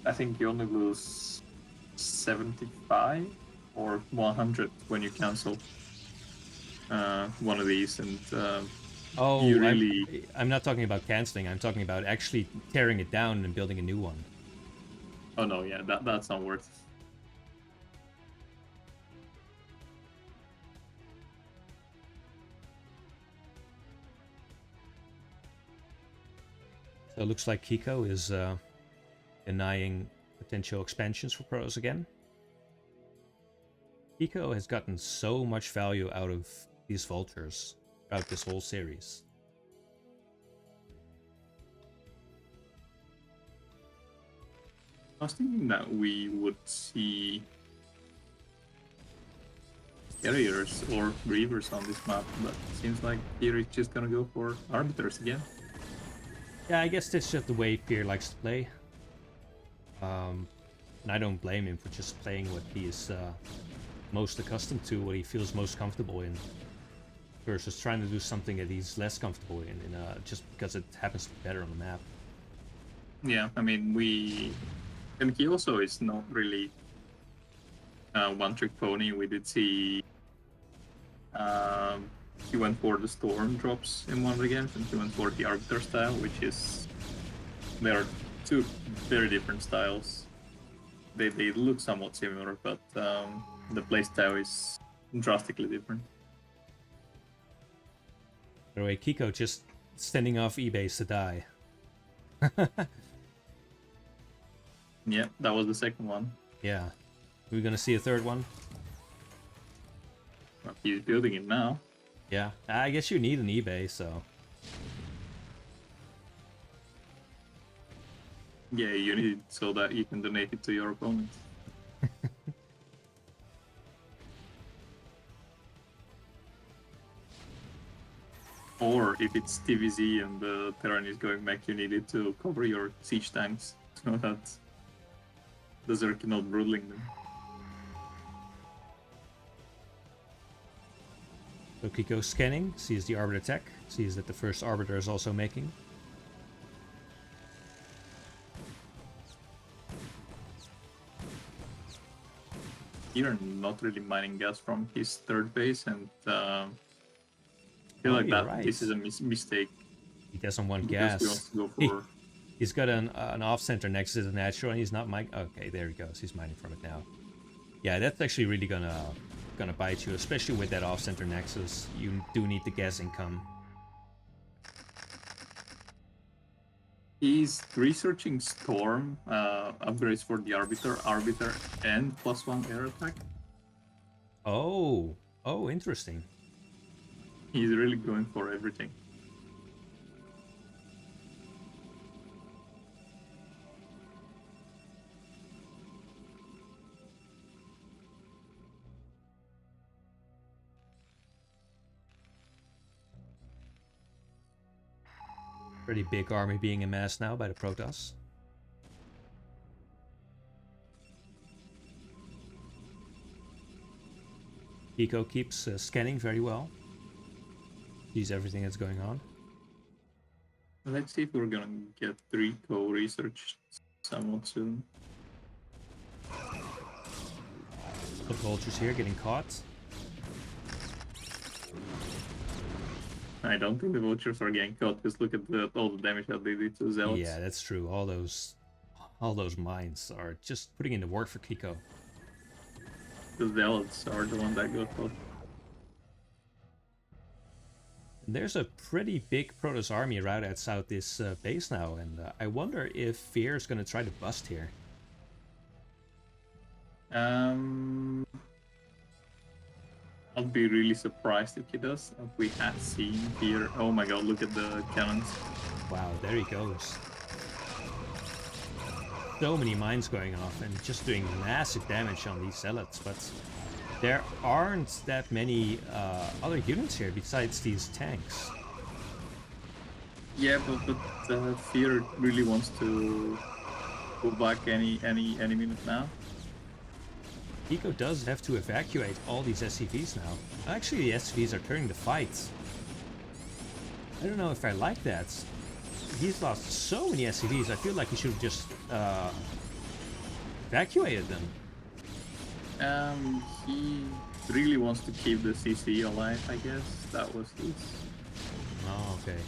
I think you only lose 75 or 100 when you cancel one of these, and Oh, you really... I'm not talking about canceling. I'm talking about actually tearing it down and building a new one. Oh no, yeah, that's not worth it. So it looks like Kiko is denying potential expansions for Protoss again. Kiko has gotten so much value out of these vultures throughout this whole series. I was thinking that we would see carriers or Reavers on this map, but it seems like here it's just gonna go for arbiters again. Yeah, I guess that's just the way Fear likes to play. And I don't blame him for just playing what he is most accustomed to, what he feels most comfortable in, versus trying to do something that he's less comfortable in just because it happens to be better on the map. Yeah, I mean, and he also is not really one-trick pony. We did see he went for the storm drops in one of the games, and he went for the arbiter style, which is, there are two very different styles. They look somewhat similar, but the playstyle is drastically different. By the way, Kiko just standing off eBay to die. Yeah, that was the second one. Yeah. We're gonna see a third one? Well, he's building it now. Yeah. I guess you need an eBay, so... Yeah, you need it so that you can donate it to your opponent. Or if it's TVZ and the Terran is going back, you need it to cover your siege tanks so that the Zerg cannot brutal them. So Kiko scanning, sees the Arbiter tech, sees that the first Arbiter is also making. Here, not really mining gas from his third base, and I feel like that right. this is a mistake. He doesn't want Because he gas. wants to go for... He's got an off-center next to the natural, and he's not mining. Okay, there he goes. He's mining from it now. Yeah, that's actually really gonna bite you, especially with that off-center nexus. You do need the gas income. He's researching Storm upgrades for the Arbiter, and +1 air attack. Oh, interesting. He's really going for everything. Pretty big army being amassed now by the Protoss. Kiko keeps scanning very well. Sees everything that's going on. Let's see if we're gonna get 3 co-research somewhat soon. The vultures here getting caught. I don't think the vultures are getting caught, because look at all the damage that they did to Zealots. Yeah, that's true. All those mines are just putting in the work for Kiko. The Zealots are the one that got caught. And there's a pretty big Protoss army right outside this base now, and I wonder if Fear is going to try to bust here. I'll be really surprised if he does. If we had seen here... Oh my god, look at the cannons. Wow, there he goes. So many mines going off and just doing massive damage on these zealots, but there aren't that many other units here besides these tanks. Yeah, but Fear really wants to go back any minute now. Kiko does have to evacuate all these SCVs now. Actually, the SCVs are turning the fight. I don't know if I like that. He's lost so many SCVs, I feel like he should have just evacuated them. He really wants to keep the CC alive, I guess. That was his Oh, okay.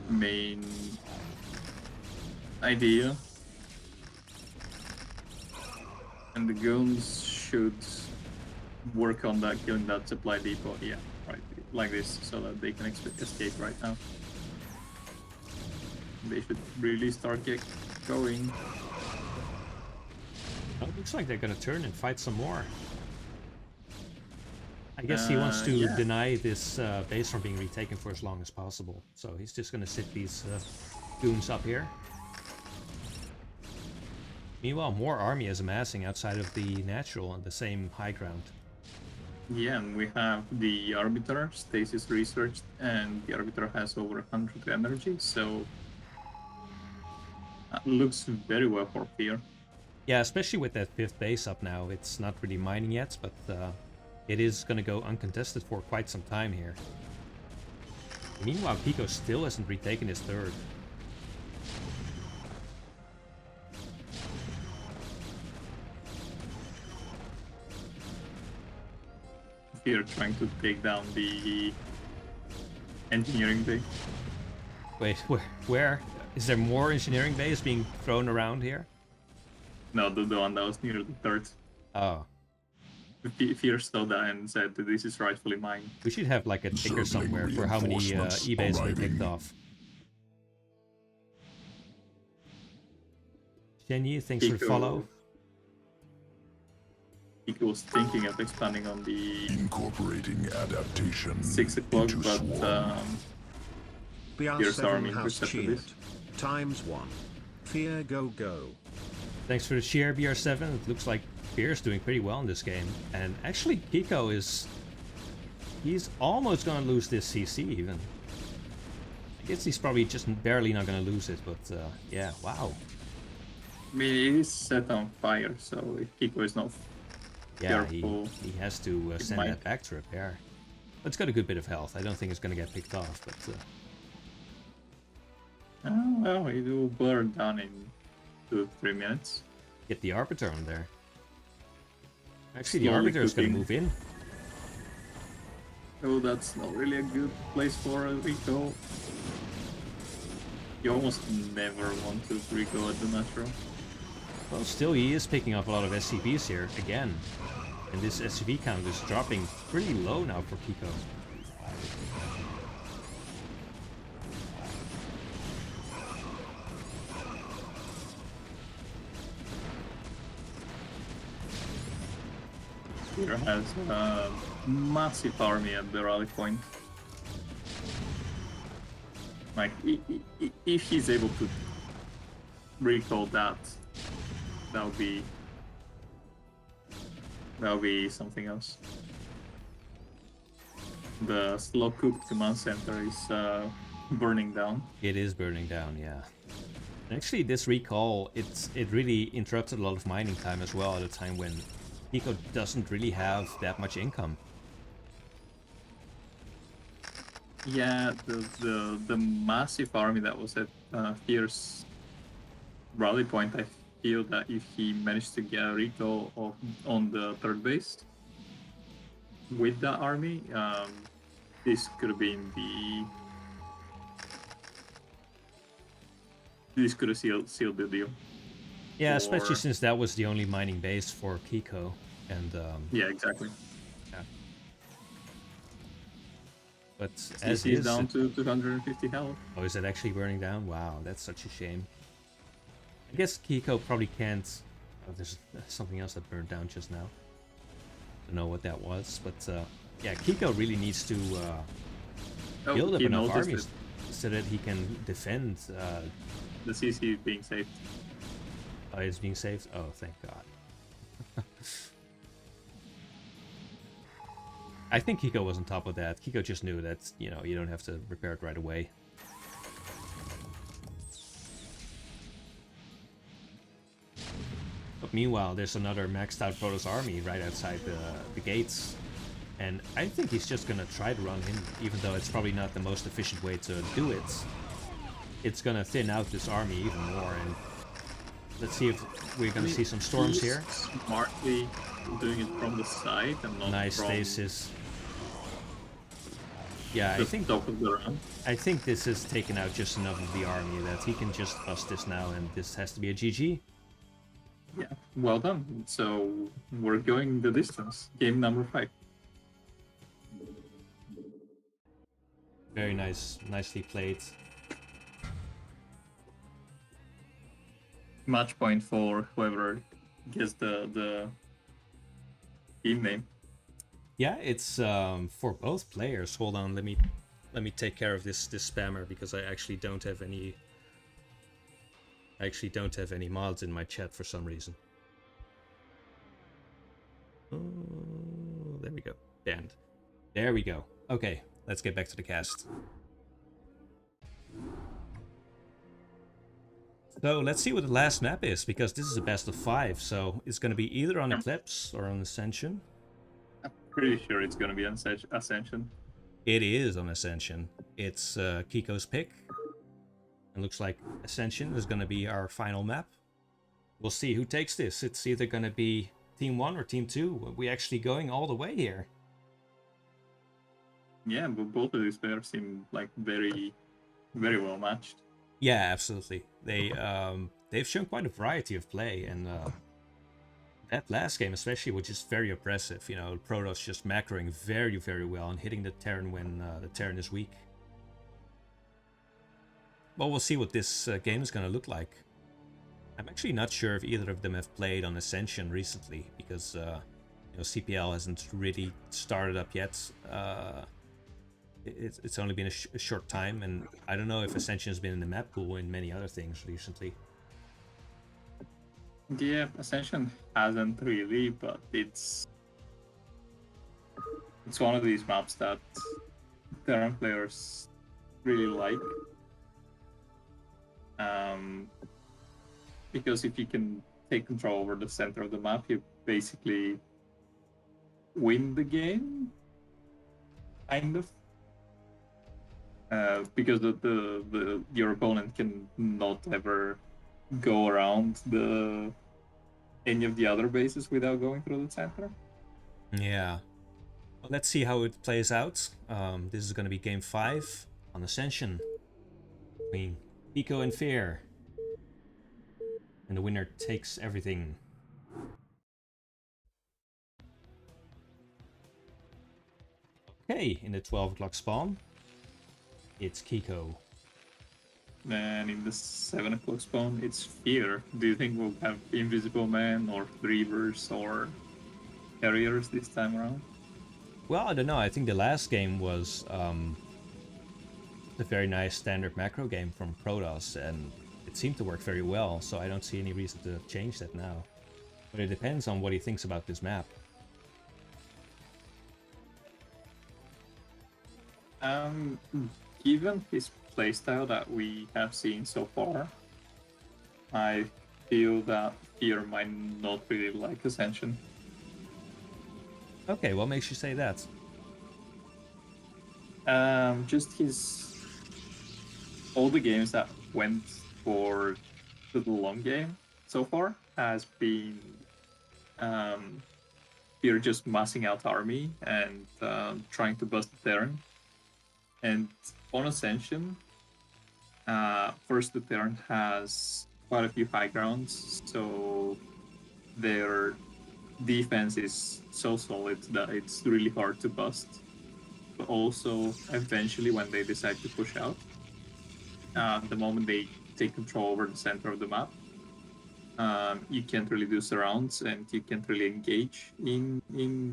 main idea. And the goons should work on that, killing that supply depot. Yeah, right, like this, so that they can escape right now. They should really start going. Oh, it looks like they're gonna turn and fight some more. I guess he wants to deny this base from being retaken for as long as possible. So he's just gonna sit these goons up here. Meanwhile, more army is amassing outside of the natural on the same high ground. Yeah, and we have the Arbiter, Stasis researched, and the Arbiter has over 100 energy, so that looks very well for Fear. Yeah, especially with that 5th base up now. It's not really mining yet, but it is going to go uncontested for quite some time here. Meanwhile, Pico still hasn't retaken his 3rd. Fear trying to take down the engineering bay. Wait, where? Is there more engineering bays being thrown around here? No, the one that was near the 3rd. Oh. Fear saw that and said that this is rightfully mine. We should have like a ticker somewhere for how many eBays we picked off. Shenyi, thanks for the follow. He was thinking of expanding on the Incorporating adaptation 6 o'clock, into but swarm. Fear's army BR7 has intercepted cheered. this. ×1. Fear go go. Thanks for the cheer, BR7. It looks like Fear's doing pretty well in this game. And actually, Kiko is... He's almost gonna lose this CC, even. I guess he's probably just barely not gonna lose it, but yeah, wow. I mean, it is set on fire, so if Kiko is not Yeah, careful, he has to send might. that back to repair. But it's got a good bit of health. I don't think it's gonna get picked off, but... oh, well, it will burn down in 2-3 minutes. Get the Arbiter on there. Actually, the Slowly Arbiter is going to cooking. move in. Oh, that's not really a good place for a Rico. You almost never want to Rico at the natural. Well, still, he is picking up a lot of SCVs here, again. And this SCV count is dropping pretty low now for Kiko. Peter has a massive army at the rally point. Like, if he's able to recall that, that would be something else. The slow cooked command center is burning down. It is burning down, yeah. Actually, this recall, it really interrupted a lot of mining time as well at a time when Kiko doesn't really have that much income. Yeah, the massive army that was at Fear's rally point, I feel that if he managed to get a recall on the 3rd base with that army, this could have been the... This could have sealed the deal. Yeah, especially since that was the only mining base for Kiko. And Yeah, exactly. yeah. But as He's is, down to 250 health. oh, is it actually burning down? Wow, that's such a shame. I guess Kiko probably can't... Oh, there's something else that burned down just now. Don't know what that was, but yeah, Kiko really needs to build up he enough noticed armies so that he can defend. the CC being saved. Oh, it's being saved? Oh, thank God. I think Kiko was on top of that. Kiko just knew that, you know, you don't have to repair it right away. But meanwhile, there's another maxed out Protoss army right outside the gates. And I think he's just gonna try to run in, even though it's probably not the most efficient way to do it. It's gonna thin out this army even more, and let's see if we're gonna see some storms here. Smartly doing it from the side and not Nice from stasis. Yeah, the top of the run. I think this has taken out just enough of the army that he can just bust this now, and this has to be a GG. Yeah, well done. So we're going the distance. Game number 5. Very nice, nicely played. Match point for whoever gets the team name. Yeah, it's for both players. Hold on, let me take care of this spammer because I actually don't have any. I actually don't have any mods in my chat for some reason. Oh, there we go. Banned. There we go. Okay, let's get back to the cast. So let's see what the last map is, because this is a best of 5, so it's going to be either on Eclipse or on Ascension. I'm pretty sure it's going to be on Ascension. It is on Ascension. It's Kiko's pick. It looks like Ascension is going to be our final map. We'll see who takes this. It's either going to be Team 1 or Team 2. We're actually going all the way here. Yeah, but both of these players seem like very, very well matched. Yeah, absolutely. They've shown quite a variety of play, and that last game especially was just very oppressive. You know, Protoss just macroing very, very well and hitting the Terran when the Terran is weak. Well, we'll see what this game is going to look like. I'm actually not sure if either of them have played on Ascension recently, because you know, CPL hasn't really started up yet. It's only been a short time, and I don't know if Ascension has been in the map pool in many other things recently. Yeah, Ascension hasn't really, but it's one of these maps that Terran players really like. Because if you can take control over the center of the map, you basically win the game, kind of. Because your opponent can not ever go around any of the other bases without going through the center. Yeah. Well, let's see how it plays out. This is going to be game 5 on Ascension between Pico and Fear. And the winner takes everything. Okay, in the 12 o'clock spawn, it's Kiko. And in the 7 o'clock spawn, it's Fear. Do you think we'll have Invisible Man or Reavers or Carriers this time around? Well, I don't know. I think the last game was a very nice standard macro game from Protoss, and it seemed to work very well, so I don't see any reason to change that now. But it depends on what he thinks about this map. Given his playstyle that we have seen so far, I feel that Fear might not really like Ascension. Okay, what makes you say that? Just all the games that went for the long game so far has been Fear just massing out army and trying to bust the Terran. And on Ascension, first the Terran has quite a few high grounds, so their defense is so solid that it's really hard to bust. But also, eventually, when they decide to push out, the moment they take control over the center of the map, you can't really do surrounds, and you can't really engage in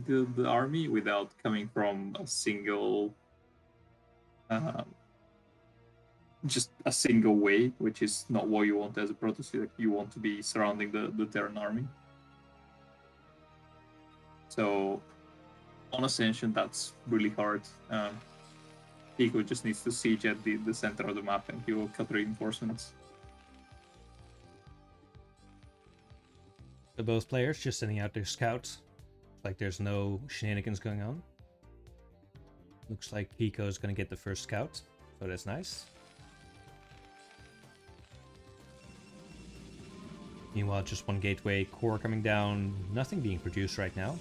the army without coming from a single just a single way, which is not what you want as a Protoss. You want to be surrounding the Terran army. So on Ascension, that's really hard. Pico just needs to siege at the center of the map, and he will cut reinforcements. So both players just sending out their scouts. Like there's no shenanigans going on. Looks like Pico is going to get the first scout, so that's nice. Meanwhile, just one gateway core coming down, nothing being produced right now.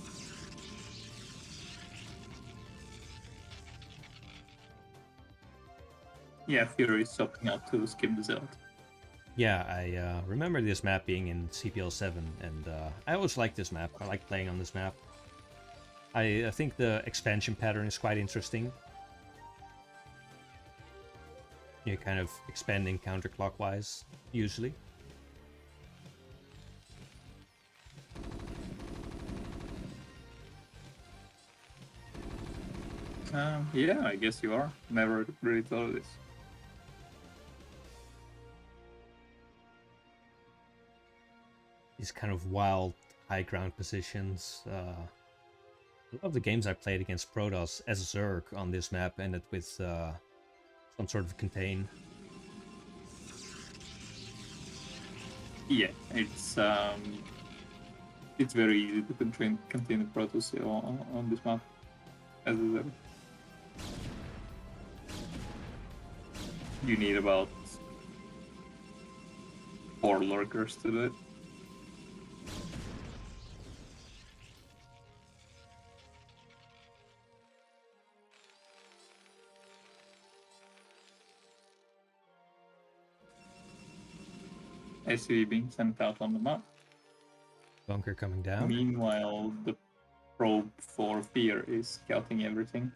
Yeah, Fury is opting out to skip the Zeld. Yeah, I remember this map being in CPL 7, and I always liked this map. I like playing on this map. I think the expansion pattern is quite interesting. You're kind of expanding counterclockwise, usually. Yeah, I guess you are. Never really thought of this. These kind of wild high ground positions. A lot of the games I played against Protoss as Zerg on this map ended with some sort of contain. Yeah, it's very easy to contain the Protoss on this map as a Zerg. You need about 4 lurkers to do it. SUV being sent out on the map. Bunker coming down. Meanwhile, the probe for Fear is scouting everything.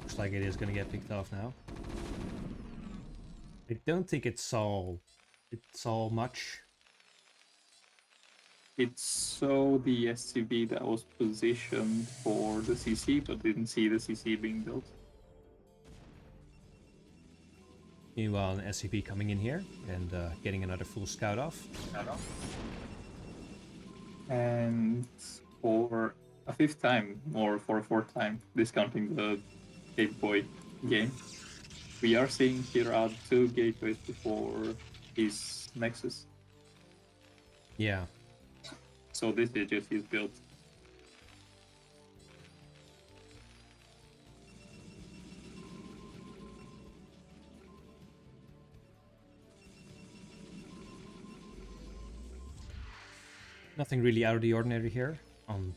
Looks like it is going to get picked off now. I don't think it saw much. It saw the SCV that was positioned for the CC, but didn't see the CC being built. Meanwhile, an SCP coming in here and getting another full scout off. And for a 5th time, or for a 4th time, discounting the Gateway game, we are seeing here add 2 gateways before his Nexus. Yeah. So this is just his build. Nothing really out of the ordinary here on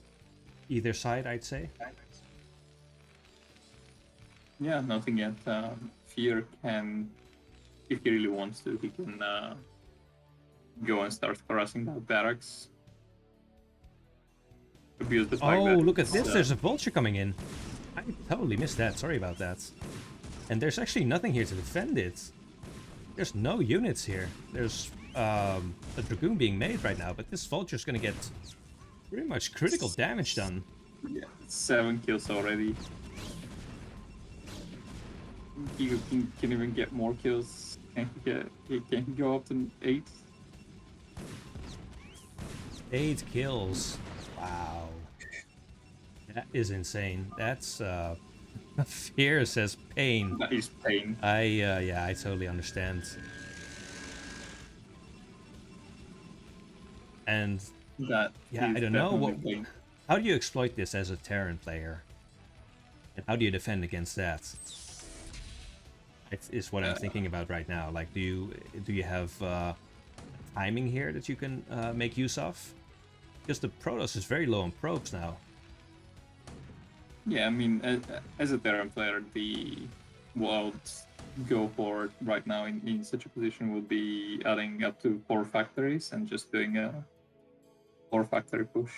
either side, I'd say. Yeah, nothing yet. Fear can, if he really wants to, he can go and start harassing that barracks. Abuse the fact that Look at it's, this! There's a vulture coming in. I totally missed that. Sorry about that. And there's actually nothing here to defend it. There's no units here. There's a Dragoon being made right now, but this vulture's gonna get pretty much critical damage done. Yeah, 7 kills already. He can even get more kills. He can go up to 8. 8 kills. Wow. That is insane. That's Fear says pain. That is pain. Yeah, I totally understand. And That yeah, is I don't know definitely pain. how do you exploit this as a Terran player? And how do you defend against that? Is what I'm thinking about right now. Like, do you have timing here that you can make use of? Because the Protoss is very low on probes now. Yeah, I mean, as a Terran player, what I would go for right now in such a position would be adding up to 4 factories and just doing a 4 factory push.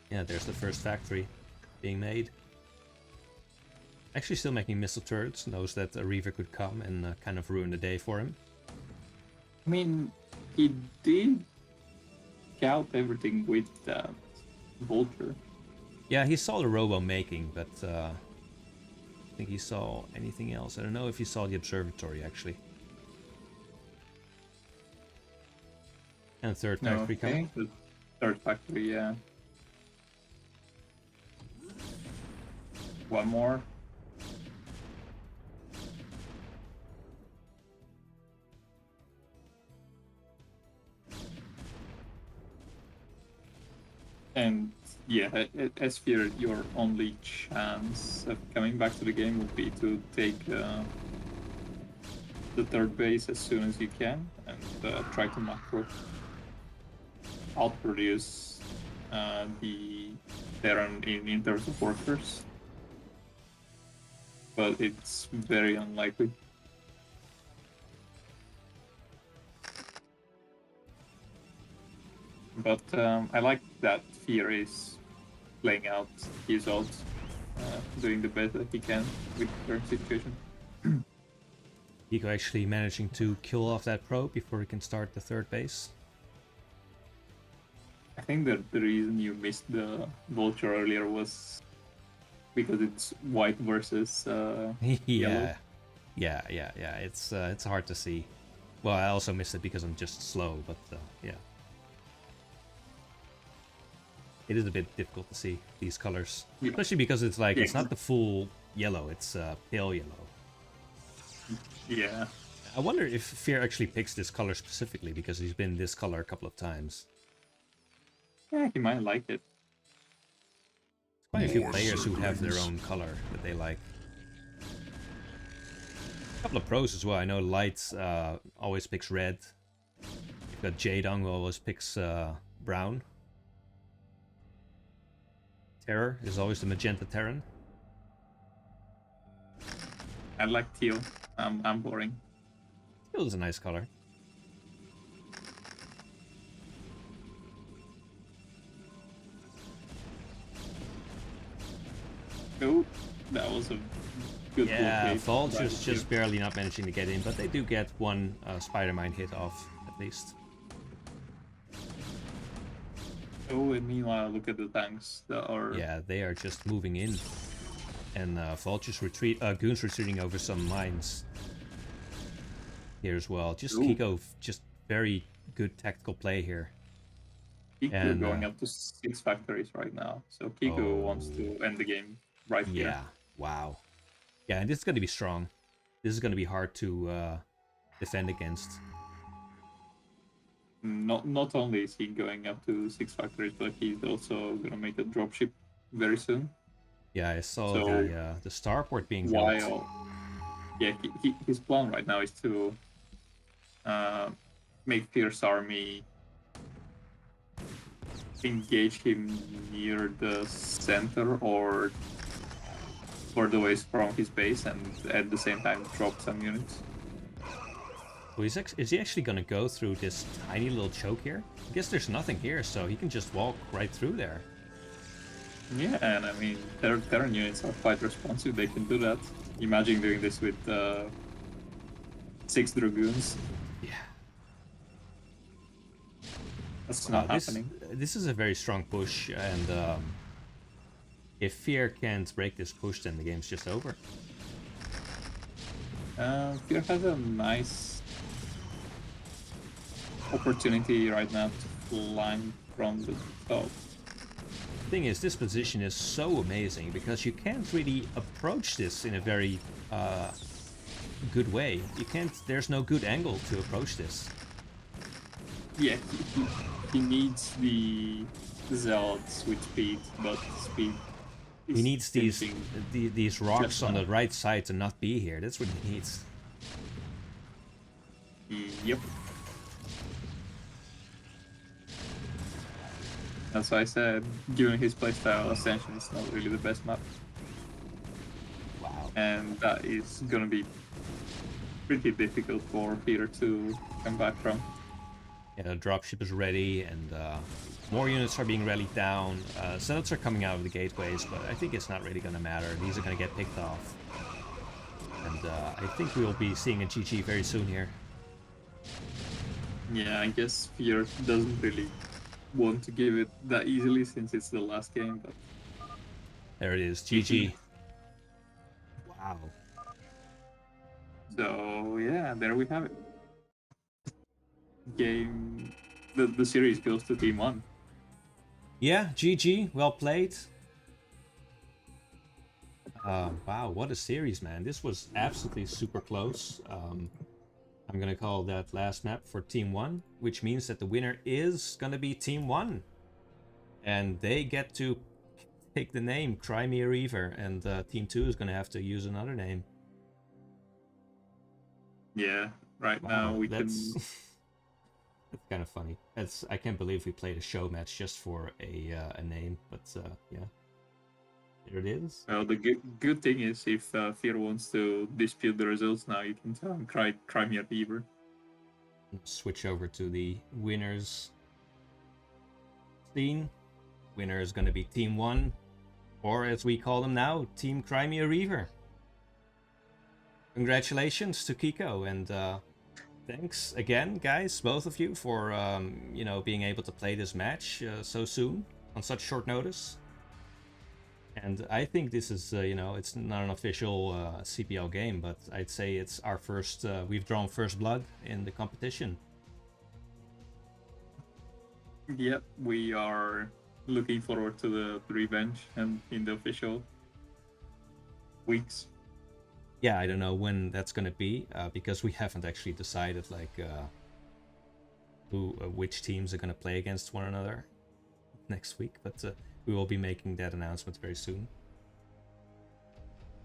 Yeah, there's the first factory being made. Actually still making missile turrets, knows that a Reaver could come and kind of ruin the day for him. I mean, he did scout everything with that Vulture. Yeah, he saw the robo making, but I think he saw anything else. I don't know if he saw the observatory, actually. And third factory coming. The 3rd factory, yeah. One more. And yeah, as Fear, your only chance of coming back to the game would be to take the 3rd base as soon as you can and try to macro outproduce the Terran in terms of workers, but it's very unlikely. But I like that Fear is playing out his ult, doing the best that he can with the current situation. Pico actually managing to kill off that probe before he can start the third base. I think that the reason you missed the Vulture earlier was because it's white versus yellow. Yeah. It's hard to see. Well, I also missed it because I'm just slow, but yeah. It is a bit difficult to see these colors, Yeah. especially because it's like, Yeah. it's not the full yellow, it's pale yellow. Yeah. I wonder if Fear actually picks this color specifically because he's been this color a couple of times. Yeah, he might like it. Quite a few More players who have their servings. own color that they like. A couple of pros as well. I know Light always picks red. You've got Jaedong who always picks brown. Terror is always the magenta Terran. I like teal. I'm boring. Teal is a nice color. Oh, that was a good Yeah, blockade. Vulture's just barely not managing to get in, but they do get one Spider-Mine hit off, at least. Oh, and meanwhile, look at the tanks that are... Yeah, they are just moving in. And Vulture's Goon's retreating over some mines here as well. Just Ooh. Kiko, just very good tactical play here. Kiko and, going up to 6 factories right now. So Kiko wants to end the game right here. Yeah, wow. Yeah, and this is going to be strong. This is going to be hard to defend against. Not only is he going up to 6 factories, but he's also gonna make a dropship very soon. Yeah, I saw So, the starport being built. While yeah, his plan right now is to make Fierce Army engage him near the center or further away from his base, and at the same time drop some units. So is he actually going to go through this tiny little choke here? I guess there's nothing here, so he can just walk right through there. Yeah, and I mean, Terran units are quite responsive, they can do that. Imagine doing this with 6 Dragoons. Yeah. That's not happening. This is a very strong push, and if Fear can't break this push, then the game's just over. Fear has a nice opportunity right now to climb from the top. The thing is, this position is so amazing because you can't really approach this in a very good way. You can't. There's no good angle to approach this. Yeah, he needs the Zealots with speed, but speed. He needs these finishing these rocks just on now. the right side to not be here. That's what he needs. Yep. That's why I said, given his playstyle, Ascension is not really the best map. Wow. And that is gonna be pretty difficult for Peter to come back from. Yeah, the dropship is ready, and more units are being rallied down. Zealots are coming out of the gateways, but I think it's not really going to matter. These are going to get picked off. And I think we'll be seeing a GG very soon here. Yeah, I guess Fear doesn't really want to give it that easily since it's the last game, but There it is, GG. Wow. so yeah, there we have it. Game, the series goes to Team 1. Yeah, GG, well played. Wow, what a series, man. This was absolutely super close. I'm gonna call that last map for Team 1, which means that the winner is gonna be Team 1. And they get to pick the name, Cry Me a Reaver, and Team 2 is gonna have to use another name. Yeah, right now Wow, we that's... It's kind of funny. I can't believe we played a show match just for a name, but yeah, there it is. Well, the good thing is if Fear wants to dispute the results now, you can tell him cry me a Reaver. Switch over to the winners scene. Winner is going to be Team 1, or as we call them now, Team Crimea Reaver. Congratulations to Kiko, and thanks again, guys, both of you, for you know, being able to play this match so soon on such short notice. And I think this is, you know, it's not an official CPL game, but I'd say it's our first, we've drawn first blood in the competition. Yep, we are looking forward to the revenge and in the official weeks. Yeah, I don't know when that's gonna be, because we haven't actually decided like which teams are gonna play against one another next week, but we will be making that announcement very soon.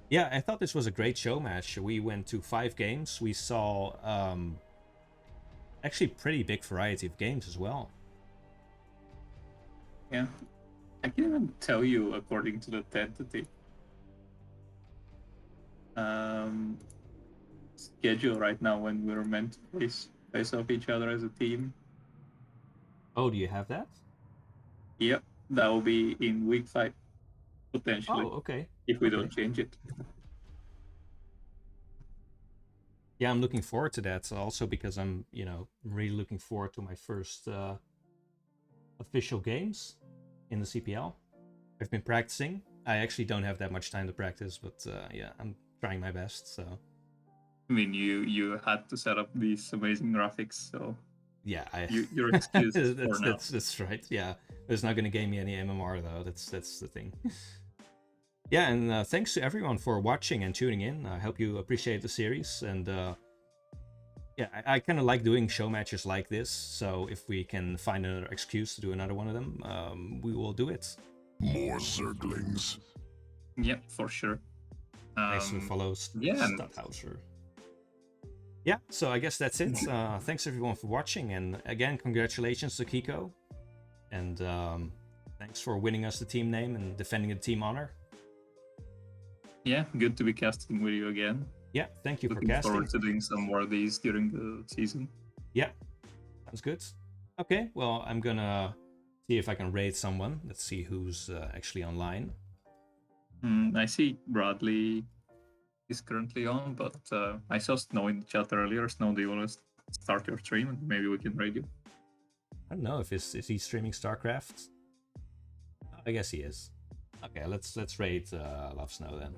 Yeah, I thought this was a great show match. We went to 5 games. We saw actually pretty big variety of games as well. Yeah, I can even tell you according to the tentative schedule right now when we're meant to face off each other as a team. Oh, do you have that? Yep, that will be in week 5 potentially. Oh, okay. If we Okay. don't change it. Yeah, I'm looking forward to that. Also because I'm, you know, really looking forward to my first official games in the CPL. I've been practicing. I actually don't have that much time to practice, but yeah, I'm trying my best. So I mean, you had to set up these amazing graphics, so yeah, your excuse is for now. that's right. Yeah, it's not gonna gain me any MMR though. That's the thing. Yeah, and thanks to everyone for watching and tuning in. I hope you appreciate the series, and yeah, I kind of like doing show matches like this. So if we can find another excuse to do another one of them, we will do it. More circlings. Yep, for sure. Thanks for the follows, yeah, and- Stadhauser. Yeah, so I guess that's it. Thanks everyone for watching, and again, congratulations to Kiko, and thanks for winning us the team name and defending the team honor. Yeah, good to be casting with you again. Yeah, thank you Looking for casting. forward to doing some more of these during the season. Yeah, sounds good. Okay, well, I'm gonna see if I can raid someone. Let's see who's actually online. I see Bradley is currently on, but I saw Snow in the chat earlier. Snow, do you want to start your stream and maybe we can raid you? I don't know if is he streaming StarCraft. I guess he is. Okay, let's raid Love Snow then.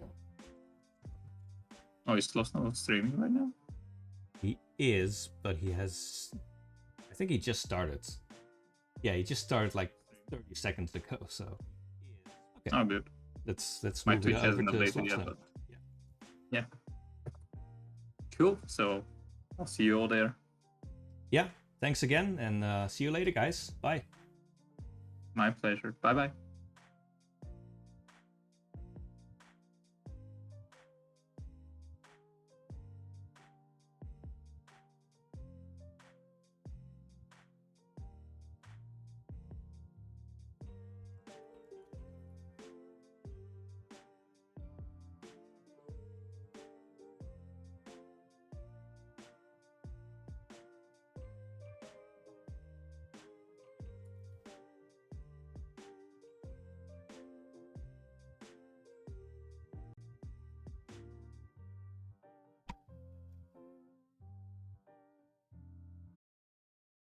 Oh, is Lost Snow streaming right now? He is, but he has. I think he just started. Yeah, he just started like 30 seconds ago. So. Okay. Oh, good. Let's My move Twitch it over hasn't to updated Love yet, Snow. but yeah. Cool. So I'll see you all there. Yeah. Thanks again, and see you later, guys. Bye. My pleasure. Bye bye.